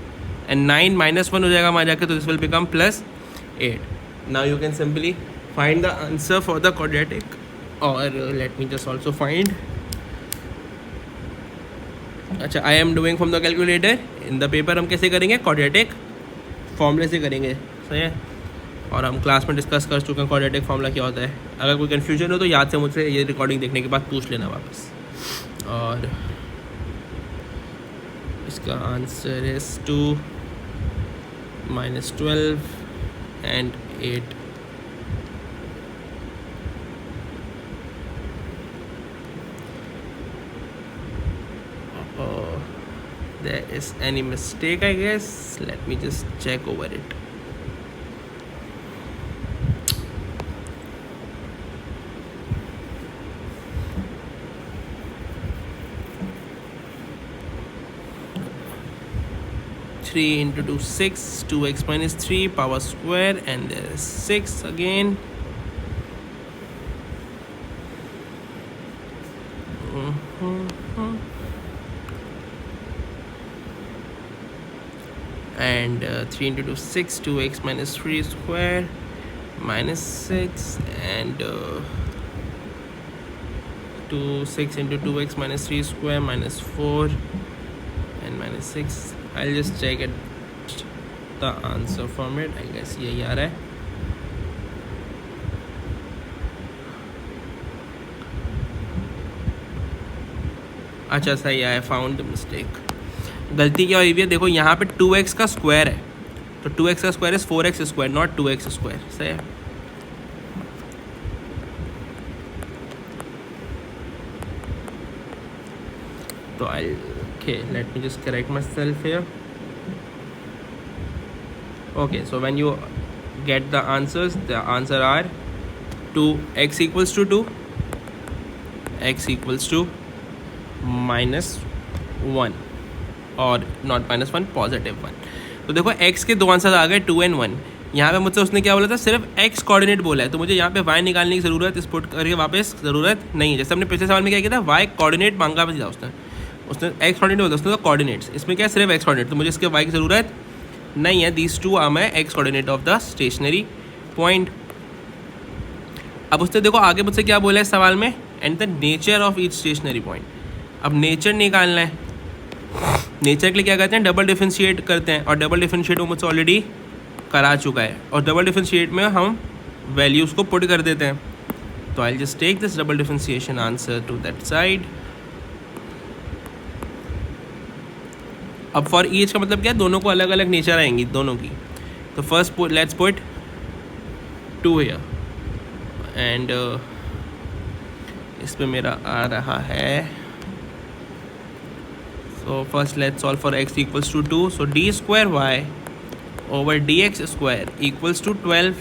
and 9 -1 हो जाएगा वहाँ जाके, तो this will become +8। Now you can simply find the answer for the quadratic, और let me just also find, अच्छा I am doing from the calculator. In the paper हम कैसे करेंगे, क्वाड्रेटिक फॉर्मूले से करेंगे, सही है। और हम क्लास में डिस्कस कर चुके हैं क्वाड्रेटिक फार्मूला क्या होता है। अगर कोई कन्फ्यूजन हो तो याद से मुझसे ये रिकॉर्डिंग देखने के बाद पूछ लेना वापस। और इसका answer is 2 - 12 and 8। There is any mistake, I guess. Let me just check over it. Three into 2 6, 2x minus 3 power square, and there is 6 again. and 3 into 2 6, 2x minus 3 square minus 6 and 6 into 2x minus 3 square minus 4 and minus 6. I'll just check it the answer from it. I guess यही आ रहा है. अच्छा सही है. I found the mistake. गलती क्या हुई है देखो, यहाँ पे 2x का स्क्वायर है तो 2x का square is 4x square not 2x square. सही है. तो okay, let me just correct myself here. Okay, so when you get the answers, the answer are 2x equals to 2, x equals to minus 1 और not minus 1 positive 1. तो देखो x के दो answer आ गए 2 and 1. यहाँ पे मुझसे उसने क्या बोला था, सिर्फ x कोऑर्डिनेट बोला है, तो मुझे यहाँ पे y निकालने की ज़रूरत इस पुट करके वापस ज़रूरत नहीं है. जैसे हमने पिछले सवाल में क्या किया था, y कोऑर्डिनेट मांगा भी था उसने x कोऑर्डिनेट बोला, उसने तो कोऑर्डिनेट्स. इसमें क्या सिर्फ x कोऑर्डिनेट, तो मुझे इसके y की ज़रूरत नहीं है. These two are my x coordinate of the stationary point. अब उसने देखो आगे मुझसे क्या बोला है सवाल में, and the nature of each stationery point. अब नेचर निकालना है. नेचर के लिए क्या करते हैं, डबल डिफरेंशिएट करते हैं, और डबल डिफरेंशिएट वो मुझसे ऑलरेडी करा चुका है, और डबल डिफरेंशिएट में हम वैल्यूज़ को पुट कर देते हैं. तो I just take this double differentiation answer to that side. अब फॉर ईच का मतलब क्या है, दोनों को अलग अलग नेचर आएंगी दोनों की. तो first let's put 2 here and इस पे मेरा आ रहा है. So first let's solve for x equals to 2. So d square y over dx square equals to 12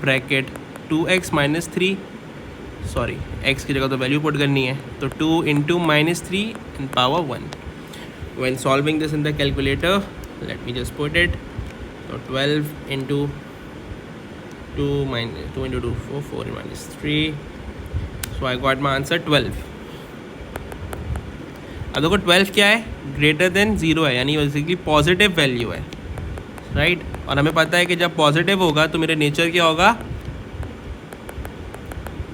bracket 2x minus 3. Sorry, x की जगह तो वैल्यू पुट करनी है, तो 2 into minus 3 and power 1. When solving this in the calculator, let me just put it. So 12 into 2 into 2 4 minus 3. So I got my answer 12. अब देखो 12 क्या है, ग्रेटर देन 0 है, यानी बेसिकली पॉजिटिव वैल्यू है, राइट. और हमें पता है कि जब पॉजिटिव होगा तो मेरे नेचर क्या होगा,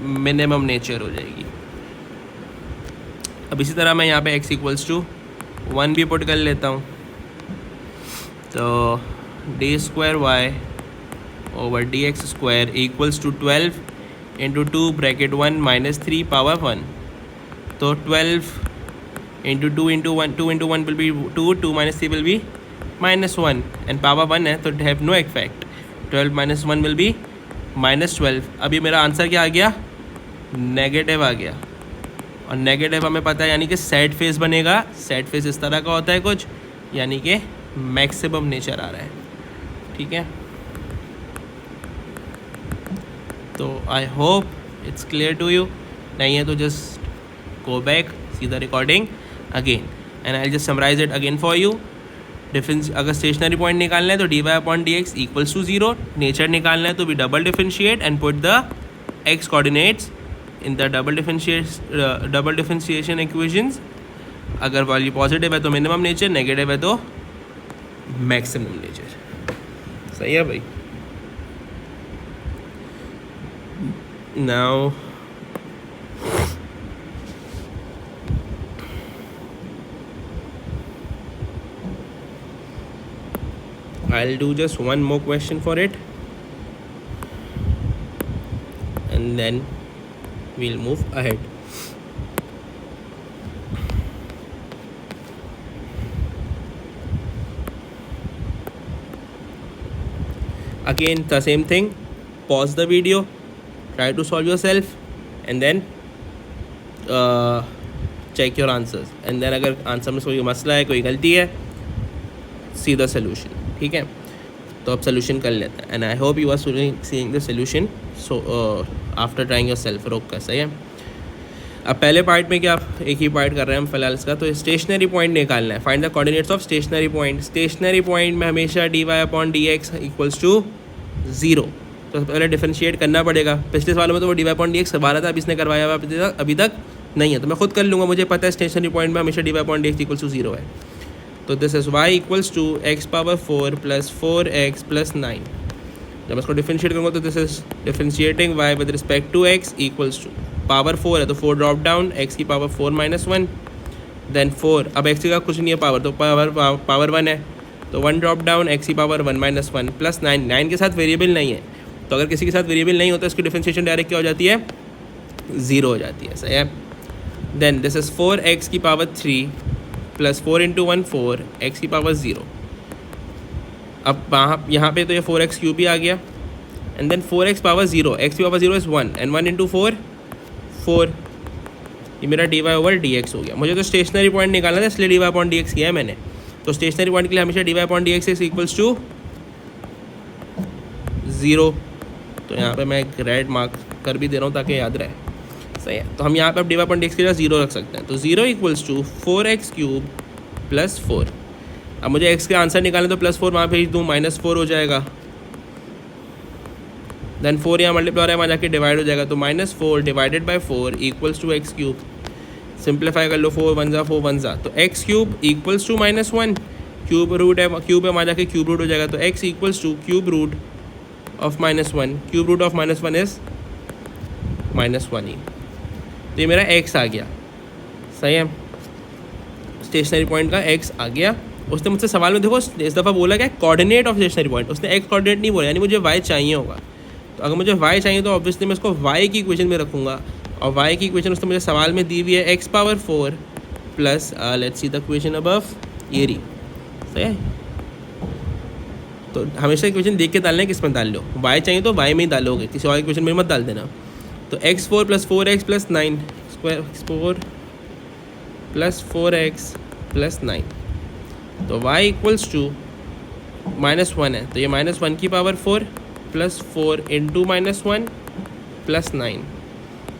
मिनिमम नेचर हो जाएगी. अब इसी तरह मैं यहाँ पे x इक्वल्स टू 1 भी पुट कर लेता हूँ. तो d square Y over D x square equals to 12 into 2 bracket 1 minus 3 power 1. तो 12 into 2 into 1, 2 into 1 will be 2, 2 minus 3 will be minus 1 and power 1 है तो have no effect. 12 minus 1 will be minus 12. अभी मेरा answer क्या आ गया, negative आ गया. और negative हमें पता है यानी कि सैड फेस बनेगा. सैड फेस इस तरह का होता है कुछ, यानी कि मैक्सिमम नेचर आ रहा है. ठीक है, तो I hope it's clear to you. नहीं है तो just go back, see the recording again and I just summarise it again for you. Difference अगर स्टेशनरी पॉइंट निकालना है तो d Y upon D x equals to 0. Nature निकालना है तो भी double differentiate and put the x coordinates in the double differentiation equations. अगर value positive है तो मिनिमम नेचर, नेगेटिव है तो मैक्सिमम नेचर. सही है भाई. Now I'll do just one more question for it and then we'll move ahead. Again the same thing, pause the video, try to solve yourself and then check your answers, and then अगर answer में कोई मसला है, कोई गलती है, see the solution. ठीक है, तो अब सोल्यूशन कर लेते हैं. And I hope you are seeing the solution so after trying yourself. रोक कर सही है. अब पहले पार्ट में क्या एक ही पार्ट कर रहे हैं हम फिलहाल इसका. तो स्टेशनरी पॉइंट निकालना है. Find the coordinates of stationary point. Stationary point में हमेशा d Y upon D x equals to 0. तो पहले डिफरेंशिएट करना पड़ेगा. पिछले सवालों में तो वो d Y upon D x करवा रहा था, अब इसने करवाया हुआ अभी तक नहीं है, तो मैं खुद कर लूँगा. मुझे पता है स्टेशनरी पॉइंट में हमेशा d Y upon D x equals to 0 है. तो this is y equals to x power 4 plus 4x plus 9. जब इसको डिफरेंशिएट करूँगा तो this is differentiating y with respect to x equals to power 4 है तो 4 ड्रॉप डाउन, x की power 4 minus 1, then 4. अब x का कुछ नहीं है पावर, तो पावर 1 है तो 1 ड्रॉप डाउन, x की पावर 1 माइनस 1 प्लस 9. 9 के साथ वेरिएबल नहीं है, तो अगर किसी के साथ वेरिएबल नहीं होता इसकी डिफरेंशिएशन डायरेक्ट क्या हो जाती है, 0 हो जाती है. सही है. देन दिस इज 4x की पावर 3 प्लस 4 इंटू 1 4, x की पावर 0. अब वहाँ यहाँ पे तो ये 4x क्यूब भी आ गया, and then 4x power 0, x की पावर 0 इज़ 1 एंड 1 इंटू 4 4. ये मेरा dy ओवर dx हो गया. मुझे तो स्टेशनरी पॉइंट निकालना था इसलिए dy अपॉन dx किया है मैंने. तो स्टेशनरी पॉइंट के लिए हमेशा dy upon dx is equals to 0. तो यहाँ पे मैं एक रेड मार्क कर भी दे रहा हूँ ताकि याद रहे. सही है. तो हम यहाँ पे अब dy अपॉन dx के लिए 0 रख सकते हैं. तो 0 equals to 4x cube plus 4. अब मुझे x का आंसर निकालना तो प्लस 4 वहाँ भेज दूँ, माइनस 4 हो जाएगा. देन 4 यहाँ मल्टीप्लाई हो रहा है, वहाँ जाके डिवाइड हो जाएगा, तो minus 4 divided by 4 equals to x cube. Simplify कर लो, 4 1 4 1 तो x cube equals to minus 1. Cube root है, क्यूब है, वहाँ जाके क्यूब रूट हो जाएगा, तो x equals to cube root of minus 1. Cube root of minus 1 is minus 1 ही. तो ये मेरा एक्स आ गया. सही है. स्टेशनरी पॉइंट का एक्स आ गया. उसने मुझसे सवाल में देखो इस दफ़ा बोला क्या, कोऑर्डिनेट ऑफ स्टेशनरी पॉइंट. उसने एक्स कोऑर्डिनेट नहीं बोला, यानी मुझे वाई चाहिए होगा. तो अगर मुझे y चाहिए तो ऑब्वियसली मैं इसको y की इक्वेशन में रखूँगा, और y की इक्वेशन उसने मुझे सवाल में दी हुई है x power 4 plus let's see the equation above ये रही. सही है. तो हमेशा इक्वेशन देख के डालना है, किस में डाल लो. y चाहिए तो y में ही डालोगे, किसी और इक्वेशन में मत डाल देना. तो x4 plus 4x plus 9 square, x4 plus 4x plus 9. तो y इक्वल्स टू माइनस 1 है तो ये माइनस 1 की power 4 plus 4 into minus 1 plus 9.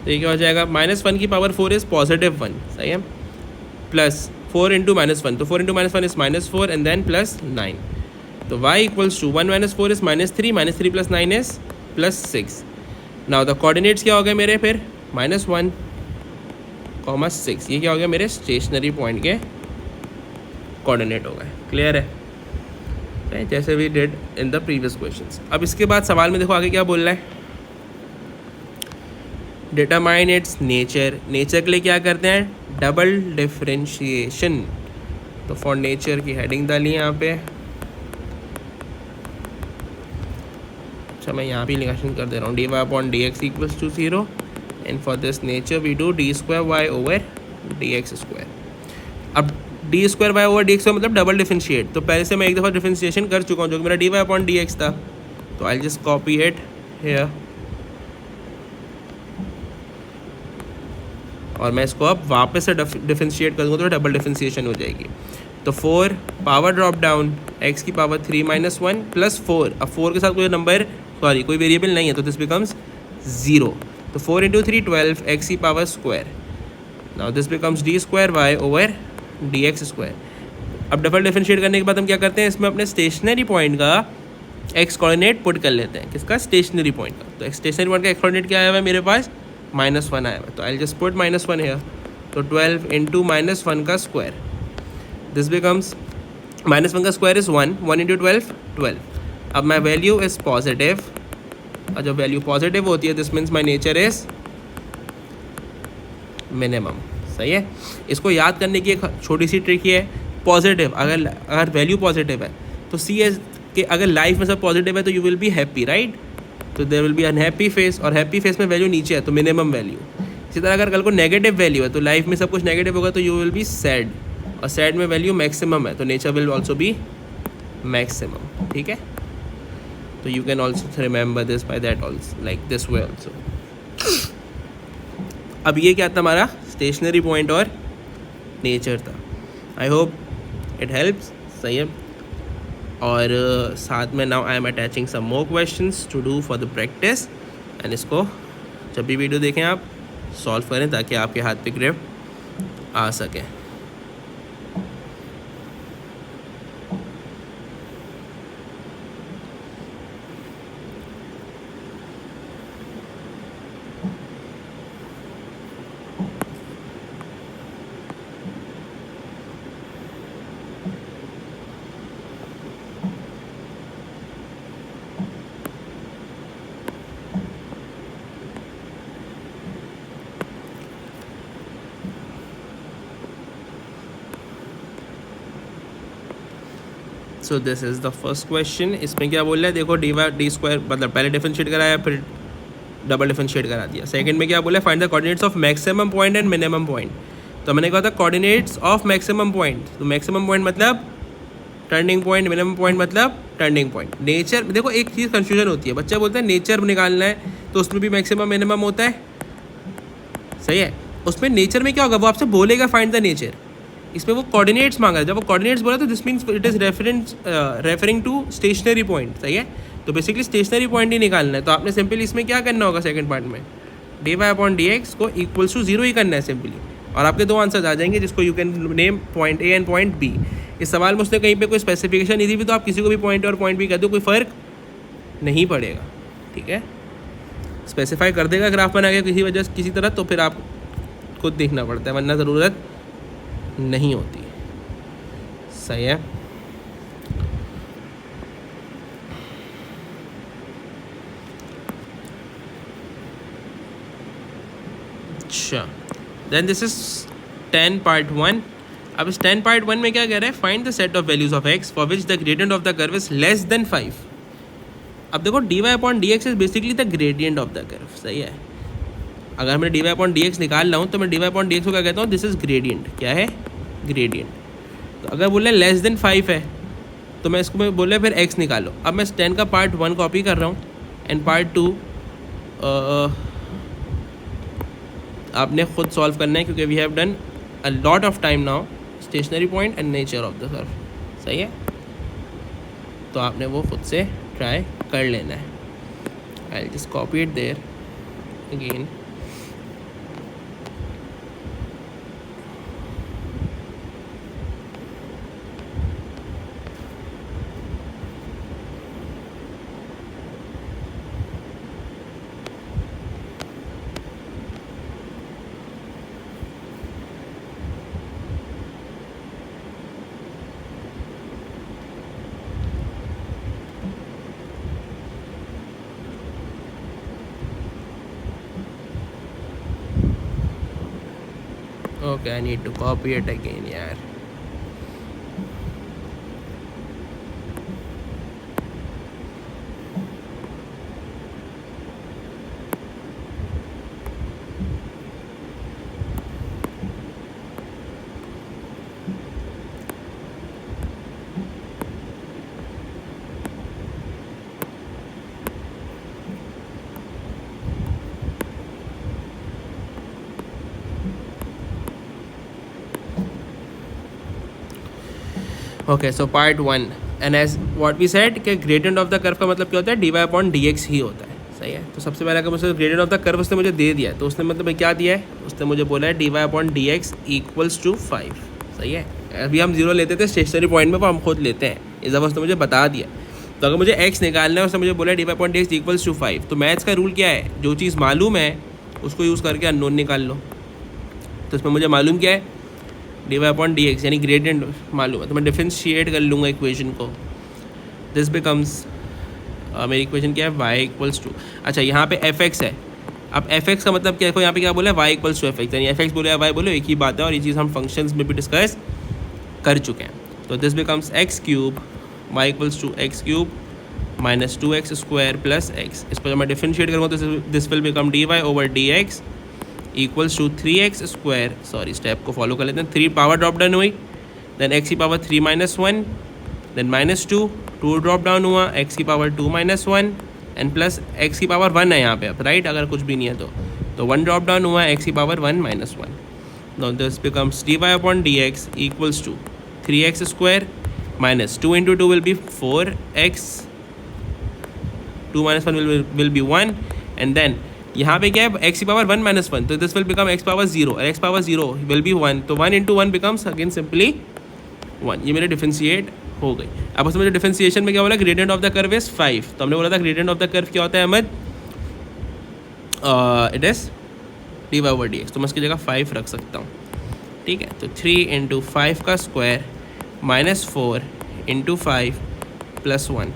तो ये क्या हो जाएगा, माइनस 1 की पावर 4 इज़ पॉजिटिव 1. सही है. प्लस 4 इंटू माइनस 1, तो 4 into minus 1 is minus 4 and then plus 9. तो y equals to 1 minus 4 is minus 3 plus 9 is plus 6. Now the coordinates क्या हो गए मेरे, फिर माइनस 1 कॉमा 6. ये क्या हो गया मेरे स्टेशनरी पॉइंट के कोऑर्डिनेट हो गए. क्लियर है. जैसे we did in the previous questions. अब इसके बाद सवाल में देखो आगे क्या बोल रहा है, डिटरमाइन इट्स नेचर. नेचर के लिए क्या करते हैं, डबल डिफरेंशिएशन. तो फॉर नेचर की हेडिंग डाली यहाँ पे. अच्छा मैं यहाँ भी लिखा कर दे रहा हूँ, dy upon dx equals to 0 and for this nature we do d square y over dx square. अब D square Y over D X मतलब डबल डिफरेंशिएट. तो पहले से मैं एक दफ़ा डिफरेंशिएशन कर चुका हूँ जो कि मेरा d Y upon D x था. तो I just copy it here और मैं इसको अब वापस से डिफरेंशिएट करूँगा तो डबल डिफरेंशिएशन हो जाएगी. तो 4 पावर ड्रॉप डाउन x की पावर 3 माइनस 1 प्लस 4. अब 4 के साथ कोई नंबर कोई वेरिएबल नहीं है तो दिस बिकम्स 0. तो 4 इंटू 3 12 x की power square. Now this becomes d square Y over D x square. अब डबल डिफरेंशिएट करने के बाद हम क्या करते हैं, इसमें अपने स्टेशनरी पॉइंट का एक्स कोऑर्डिनेट पुट कर लेते हैं. किसका, स्टेशनरी पॉइंट का. तो स्टेशनरी पॉइंट का एक्स कोऑर्डिनेट क्या आया हुआ है मेरे पास, माइनस 1 आया हुआ है. तो आई जस्ट पुट माइनस 1 है. तो 12 इंटू माइनस 1 का स्क्वायर. दिस बिकम्स माइनस 1 का स्क्वायर इज़ 1 1 इंटू 12 12. अब माई वैल्यू इज़ पॉजिटिव, और जब वैल्यू पॉजिटिव होती है this means my nature is minimum. सही है. इसको याद करने की एक छोटी सी ट्रिक ये है, पॉजिटिव अगर वैल्यू पॉजिटिव है तो सी एज कि अगर लाइफ में सब पॉजिटिव है तो you will be happy, right. तो there will be unhappy face, और हैप्पी फेस में वैल्यू नीचे है तो मिनिमम वैल्यू. इसी तरह अगर कल को नेगेटिव वैल्यू है तो लाइफ में सब कुछ नेगेटिव होगा तो यू विल बी सैड, और सैड में वैल्यू मैक्सिमम है तो nature will also be maximum. ठीक है. तो you can also remember this by that also, like this way also. अब ये क्या था हमारा स्टेशनरी पॉइंट और नेचर था. I hope it helps. सही है. और साथ में now I am attaching some more questions to do for the practice, and इसको जब भी वीडियो देखें आप सॉल्व करें ताकि आपके हाथ पे ग्रिप आ सके. So this is the first question. इसमें क्या बोल रहा है, देखो डी स्क्वायर मतलब पहले डिफरेंशिएट कराया फिर डबल डिफरेंशिएट करा दिया। सेकंड में क्या बोला है, find the coordinates of maximum point and minimum point. तो मैंने कहा था कोऑर्डिनेट्स ऑफ मैक्सिमम पॉइंट, तो मैक्सिमम पॉइंट मतलब टर्निंग पॉइंट, मिनिमम पॉइंट मतलब टर्निंग पॉइंट। नेचर देखो एक चीज़ कन्फ्यूजन होती है, बच्चा बोलता है नेचर निकालना है तो उसमें भी मैक्सिमम मिनिमम होता है, सही है। उसमें नेचर में क्या होगा, वो आपसे बोलेगा फाइंड द नेचर, इसमें वो कोऑर्डिनेट्स मांगा है। जब वो कोऑर्डिनेट्स बोला तो this means it is referring to stationary point, सही है। तो बेसिकली स्टेशनरी पॉइंट ही निकालना है। तो आपने सिंपली इसमें क्या करना होगा, सेकंड पार्ट में d Y upon D x को इक्वल्स टू 0 ही करना है सिंपली, और आपके दो आंसर्स आ जाएंगे जिसको you can name point A and point B. इस सवाल में उसने कहीं पे कोई स्पेसिफिकेशन नहीं दी भी, तो आप किसी को भी पॉइंट और पॉइंट बी कह दो, कोई फ़र्क नहीं पड़ेगा, ठीक है। स्पेसिफाई कर देगा ग्राफ बना के किसी वजह से किसी तरह, तो फिर आप खुद देखना पड़ता है, वरना ज़रूरत नहीं होती, सही है। अच्छा, देन दिस इज 10 पार्ट 1। अब इस 10 पार्ट 1 में क्या कह रहा है, find the set of values of x for which the gradient of the curve is less than 5। अब देखो d Y upon D x is basically the gradient of the curve, सही है। अगर मैं d Y upon D x निकाल रहा हूँ तो मैं d Y upon D x को क्या कहता हूँ, दिस इज ग्रेडियंट, क्या है, ग्रेडियंट। तो अगर बोले लेस देन 5 है तो मैं इसको मैं बोले फिर एक्स निकालो। अब मैं 10 का पार्ट 1 कॉपी कर रहा हूँ एंड पार्ट 2 आपने खुद सॉल्व करना है, क्योंकि we have done a lot of time now stationary point and nature of the curve, सही है। तो आपने वो खुद से ट्राई कर लेना है। I just copy it there again. Okay, I need to copy it again, यार। Okay, so part 1 and as what we said कि ग्रेडियंट ऑफ द कर्व का मतलब क्या होता है, D Y upon D X ही होता है, सही है। तो सबसे पहले अगर मुझे ग्रेडियंट ऑफ द कर्व उसने मुझे दे दिया है, तो उसने मतलब क्या दिया है, उसने मुझे बोला है D Y upon D x equals to 5, सही है। अभी हम 0 लेते थे स्टेशनरी पॉइंट में, वो हम खुद लेते हैं, इस दफ़ा उसने मुझे बता दिया। तो अगर मुझे एक्स निकालना है, उसने मुझे बोला d Y upon D x equals to 5, तो मैथ्स का रूल क्या है, जो चीज़ मालूम है उसको यूज़ करके अननोन निकाल लो। तो इसमें मुझे मालूम क्या है, D Y upon D x यानी ग्रेडियंट मालूम है, तो मैं डिफरेंशिएट कर लूँगा इक्वेशन को। दिस बिकम्स मेरी इक्वेशन क्या है, वाई इक्वल्स टू, अच्छा यहाँ पे एफ एक्स है। अब एफ एक्स का मतलब क्या है, यहाँ पे क्या बोला है, y equals to f x, यानी एफ एक्स बोले या वाई बोले एक ही बात है, और ये चीज़ हम फंक्शंस में भी डिस्कस कर चुके हैं। तो this becomes x cube y equals to x cube minus 2x square plus x. इसको जब मैं डिफरेंशिएट करूँगा तो this will become d y over D x equals to 3x square, sorry step को फॉलो कर लेते हैं, 3 पावर ड्रॉप डाउन हुई, देन x की power 3 minus 1, then minus 2 drop down हुआ, x की power 2 minus 1 and plus x की power 1 है यहाँ पे, अब राइट, अगर कुछ भी नहीं है तो 1 ड्रॉप डाउन हुआ, x की power 1 minus 1। Now this becomes d Y upon D x equals to 3x square minus 2 into 2 will be 4x, 2 minus 1 will be 1 and then यहाँ पे क्या है, x की पावर 1 माइनस 1, तो this will become x power 0 और x power 0 will be 1, तो 1 into 1 becomes again simply 1। ये मेरे डिफरेंशिएट हो गई। अब उसमें डिफरेंशिएशन में क्या बोला, gradient of the curve is 5, तो हमने बोला था ग्रेडियंट ऑफ द कर्व क्या होता है Ahmad, it is d y over D x, तो मैं उसकी जगह 5 रख सकता हूँ, ठीक है। तो 3 इंटू 5 का square minus 4 into 5 plus 1।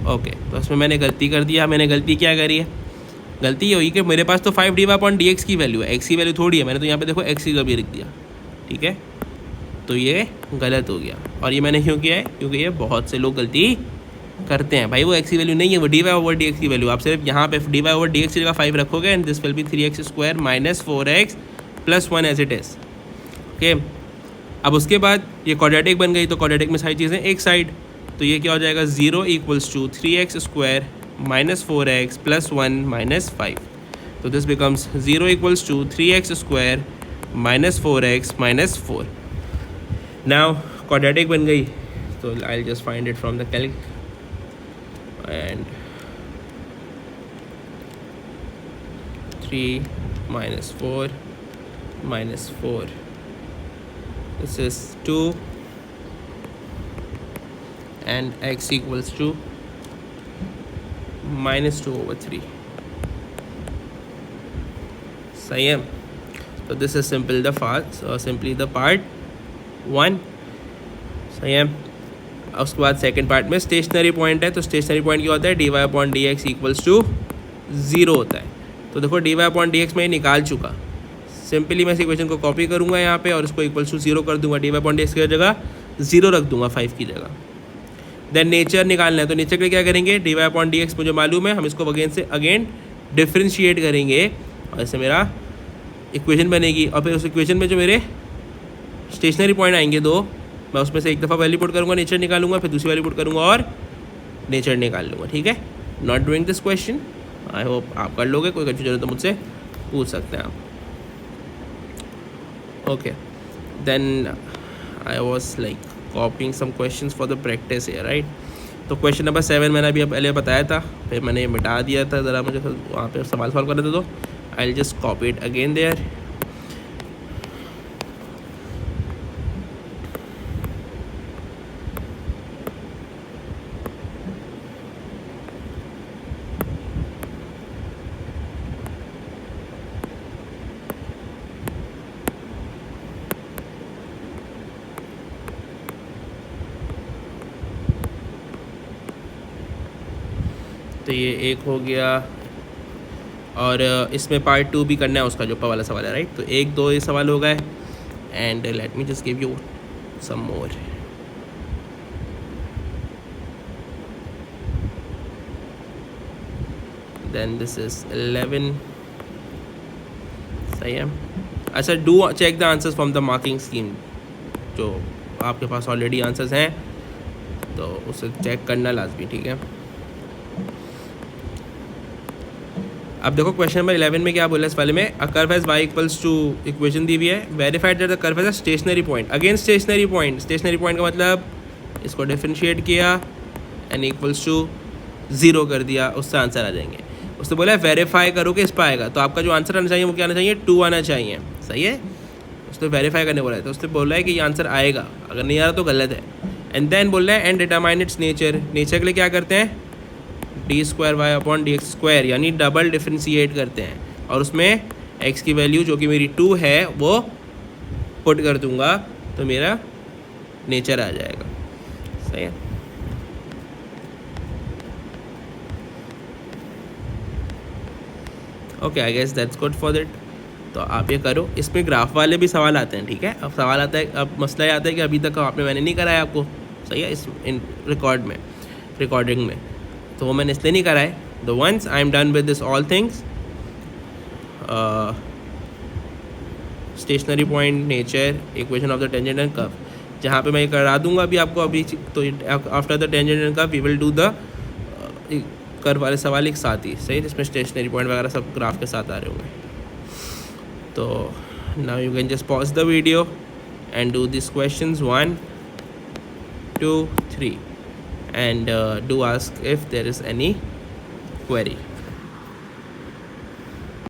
Okay, तो उसमें मैंने गलती कर दिया। मैंने गलती क्या करी है, गलती ये हुई कि मेरे पास तो 5 d Y upon D x की वैल्यू है, एक्स की वैल्यू थोड़ी है, मैंने तो यहाँ पे देखो एक्स की कभी लिख दिया, ठीक है। तो ये गलत हो गया। और ये मैंने क्यों किया है? क्योंकि ये बहुत से लोग गलती करते हैं भाई। वो एक्स की वैल्यू नहीं है, वो d y over D x की वैल्यू। आप सिर्फ यहाँ पे d y over D x की जगह 5 रखोगे and this will be 3x square minus 4x plus 1 as it is. Okay, अब उसके बाद ये क्वाड्रेटिक बन गई, तो क्वाड्रेटिक में सारी चीज़ें एक साइड, तो ये क्या हो जाएगा 0 equals to 3x square minus 4x plus 1 minus 5। तो this becomes 0 equals to 3x square minus 4x minus 4। Now quadratic बन गई, तो I just find it from the calc and 3 minus 4 minus 4, this is 2 and x equals to minus 2 over 3. सही है। तो this is simple the simply the part 1। सही है। उसके बाद सेकेंड पार्ट में स्टेशनरी पॉइंट है, तो स्टेशनरी पॉइंट क्या होता है? D Y upon D x equals to 0 होता है। तो देखो d Y upon D x में निकाल चुका, सिंपली मैं इस इक्वेशन को कॉपी करूँगा यहाँ पे और इसको इक्वल्स टू 0 कर दूंगा। D Y upon D x की जगह 0 रख दूंगा 5 की जगह। देन नेचर निकालना है, तो नेचर के लिए क्या करेंगे? D Y upon D x मुझे मालूम है, हम इसको अगेन डिफ्रेंशिएट करेंगे और ऐसे मेरा इक्वेशन बनेगी। और फिर उस इक्वेशन में जो मेरे स्टेशनरी पॉइंट आएंगे 2, मैं उसमें से एक दफ़ा वैल्यू पुट करूँगा, नेचर निकालूंगा, फिर दूसरी वैल्यू पुट करूँगा और नेचर निकाल लूँगा। ठीक है। Not doing this question, I hope आप कर लोगे। कोई कंफ्यूजन हो तो मुझसे पूछ सकते हैं आप। Okay, then I was like copying some questions for the practice है, राइट। तो क्वेश्चन नंबर 7 मैंने अभी पहले बताया था, फिर मैंने ये मिटा दिया था, ज़रा मुझे वहाँ पे सवाल सॉल्व करने दे दो। I will just copy it again there. तो ये एक हो गया और इसमें पार्ट 2 भी करना है उसका, जो ऊपर वाला सवाल है, राइट। तो 1 2 ये सवाल हो गए and let me just give you some more. Then this is 11। सही है। अच्छा, do check the answers from the marking scheme. जो आपके पास ऑलरेडी आंसर्स हैं तो उसे चेक करना लाजमी। ठीक है। अब देखो क्वेश्चन नंबर 11 में क्या बोला है इस वाले में? A curve has y equals to, equation दी हुई है, verified that the curve has a stationary point. Again stationary point, stationary point का मतलब इसको डिफरेंशिएट किया एंड इक्वल्स टू 0 कर दिया, उससे आंसर आ जाएंगे। उसने बोला है वेरीफाई करो कि इस पर आएगा, तो आपका जो आंसर आना चाहिए वो क्या आना चाहिए? 2 आना चाहिए। सही है। उसने वेरीफाई करने बोला है, तो उसने बोला है कि ये आंसर आएगा, अगर नहीं आ रहा तो गलत है। एंड देन बोल रहा है and determine its nature. Nature के लिए क्या करते हैं? D square y upon D x square, यानी डबल डिफ्रेंशिएट करते हैं और उसमें एक्स की वैल्यू जो कि मेरी 2 है वो पुट कर दूंगा, तो मेरा नेचर आ जाएगा। सही है। Okay, I guess that's good for that. तो आप ये करो। इसमें ग्राफ वाले भी सवाल आते हैं। ठीक है। अब सवाल आता है, अब मसला ये आता है कि अभी तक मैंने नहीं कराया आपको। सही है। इस इन रिकॉर्डिंग में तो वो मैंने इसलिए नहीं कराए। The once I am done with this all things, stationary point, nature, equation of the tangent and curve, जहाँ पे मैं ये करा दूंगा अभी आपको। अभी तो after the tangent and curve we will do the curve वाले सवाल एक साथ ही। सही, जिसमें स्टेशनरी पॉइंट वगैरह सब ग्राफ के साथ आ रहे होंगे। तो now you can just pause the video and do this questions 1 2 3 and do ask if there is any query.